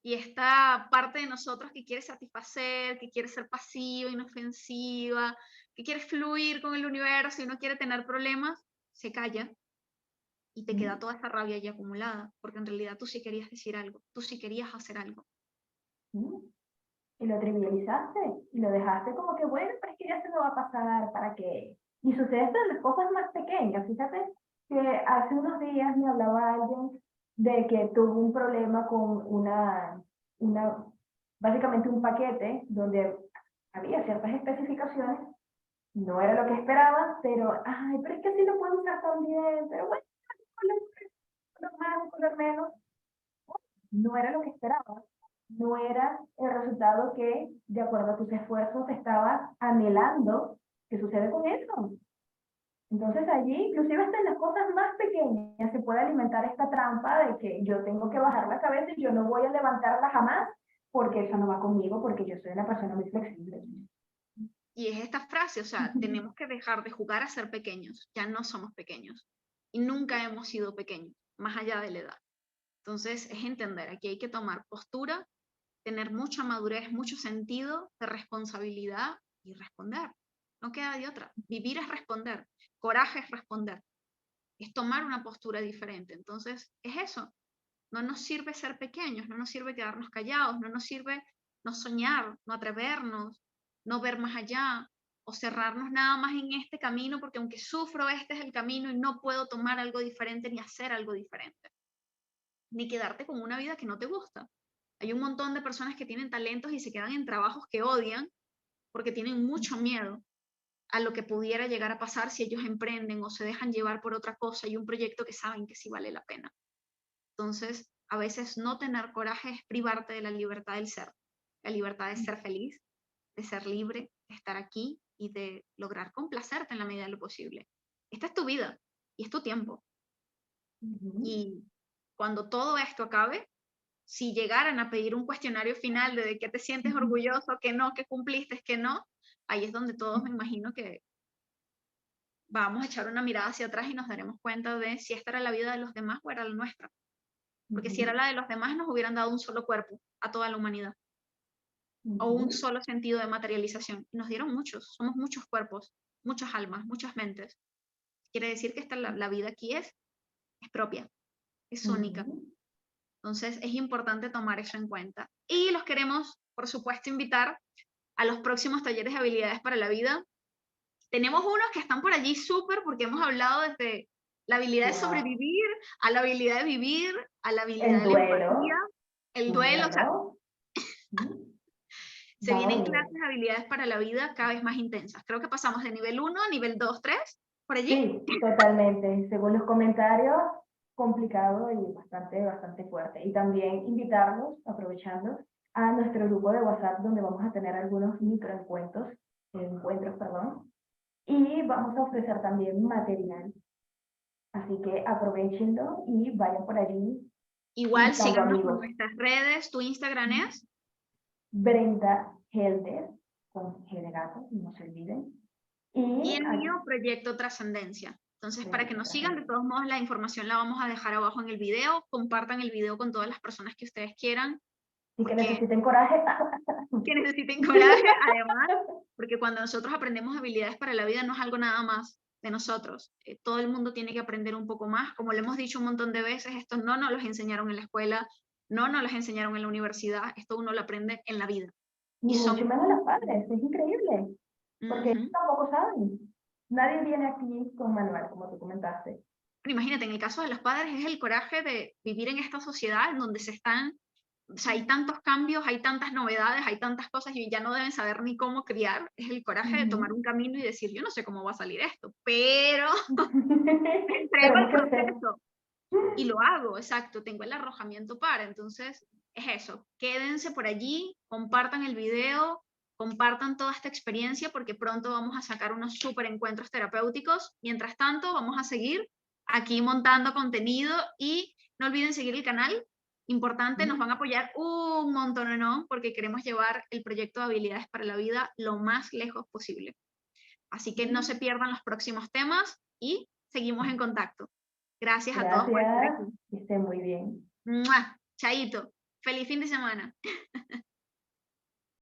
y esta parte de nosotros que quiere satisfacer, que quiere ser pasiva, inofensiva, que quiere fluir con el universo y no quiere tener problemas, se calla y te queda toda esa rabia ya acumulada, porque en realidad tú sí querías decir algo, tú sí querías hacer algo.
Y lo trivializaste y lo dejaste como que, bueno, pero es que ya se me va a pasar, ¿para qué? Y sucede esto en las cosas más pequeñas. Fíjate que hace unos días me hablaba alguien de que tuvo un problema con una, básicamente un paquete donde había ciertas especificaciones, no era lo que esperaba, pero, ay, pero es que así lo puedo usar también, pero bueno, color más, color menos, no era lo que esperaba, no era el resultado que, de acuerdo a tus esfuerzos, estabas anhelando. ¿Qué sucede con eso? Entonces allí, inclusive hasta en las cosas más pequeñas, se puede alimentar esta trampa de que yo tengo que bajar la cabeza y yo no voy a levantarla jamás porque eso no va conmigo, porque yo soy una persona muy flexible.
Y es esta frase, o sea, tenemos que dejar de jugar a ser pequeños, ya no somos pequeños y nunca hemos sido pequeños, más allá de la edad. Entonces es entender, aquí hay que tomar postura, tener mucha madurez, mucho sentido de responsabilidad y responder. No queda de otra. Vivir es responder, coraje es responder, es tomar una postura diferente. Entonces es eso. No nos sirve ser pequeños, no nos sirve quedarnos callados, no nos sirve no soñar, no atrevernos, no ver más allá o cerrarnos nada más en este camino porque aunque sufro, este es el camino y no puedo tomar algo diferente ni hacer algo diferente. Ni quedarte con una vida que no te gusta. Hay un montón de personas que tienen talentos y se quedan en trabajos que odian porque tienen mucho miedo a lo que pudiera llegar a pasar si ellos emprenden o se dejan llevar por otra cosa y un proyecto que saben que sí vale la pena. Entonces, a veces no tener coraje es privarte de la libertad del ser, la libertad de ser feliz, de ser libre, de estar aquí y de lograr complacerte en la medida de lo posible. Esta es tu vida y es tu tiempo. Y cuando todo esto acabe, si llegaran a pedir un cuestionario final de qué te sientes orgulloso, que no, que cumpliste, que no, ahí es donde todos me imagino que vamos a echar una mirada hacia atrás y nos daremos cuenta de si esta era la vida de los demás o era la nuestra. Porque si era la de los demás, nos hubieran dado un solo cuerpo a toda la humanidad o un solo sentido de materialización. Y nos dieron muchos, somos muchos cuerpos, muchas almas, muchas mentes. Quiere decir que la vida aquí es propia, es única. Entonces es importante tomar eso en cuenta. Y los queremos, por supuesto, invitar a los próximos talleres de habilidades para la vida. Tenemos unos que están por allí súper porque hemos hablado desde la habilidad de sobrevivir, a la habilidad de vivir, a la habilidad
El
de la empatía,
duelo,
el duelo. O sea,
bueno,
se
vamos
vienen
bien.
clases de habilidades para la vida cada vez más intensas. Creo que pasamos de nivel 1 a nivel 2, 3, por allí.
Sí, totalmente. Según los comentarios, complicado y bastante fuerte. Y también invitarlos, aprovechando, a nuestro grupo de WhatsApp donde vamos a tener algunos encuentros, perdón, y vamos a ofrecer también material. Así que aprovechenlo y vayan por allí
Igual
invitando
síganos por
amigos.
nuestras redes. ¿Tu Instagram es?
Brenda Helder, con G de gato, no se olviden.
Y
Y
el mío, Proyecto Trascendencia. Entonces, para que nos sigan, de todos modos, la información la vamos a dejar abajo en el video. Compartan el video con todas las personas que ustedes quieran,
y que
porque
necesiten coraje.
que necesiten coraje, además, porque cuando nosotros aprendemos habilidades para la vida no es algo nada más de nosotros. Todo el mundo tiene que aprender un poco más. Como le hemos dicho un montón de veces, esto no nos lo enseñaron en la escuela, no nos lo enseñaron en la universidad, esto uno lo aprende en la vida.
Ni
Y
mucho
son...
menos los padres, es increíble, porque ellos
Ujú.
tampoco saben. Nadie viene aquí con manual, como tú comentaste.
Pero imagínate, en el caso de los padres es el coraje de vivir en esta sociedad en donde se están, o sea, hay tantos cambios, hay tantas novedades, hay tantas cosas y ya no deben saber ni cómo criar. Es el coraje de tomar un camino y decir, yo no sé cómo va a salir esto, pero me entrego
Tenemos
al
que hacer.
proceso y lo hago, exacto, tengo el arrojamiento para. Entonces, es eso, quédense por allí, compartan el video, compartan toda esta experiencia porque pronto vamos a sacar unos súper encuentros terapéuticos. Mientras tanto, vamos a seguir aquí montando contenido y No olviden seguir el canal, importante, nos van a apoyar un montón, ¿no? Porque queremos llevar el proyecto de habilidades para la vida lo más lejos posible. Así que no se pierdan los próximos temas y seguimos en contacto. Gracias a todos por estar
Gracias,
aquí.
que esté muy bien.
¡Mua! Chaito. Feliz fin de semana.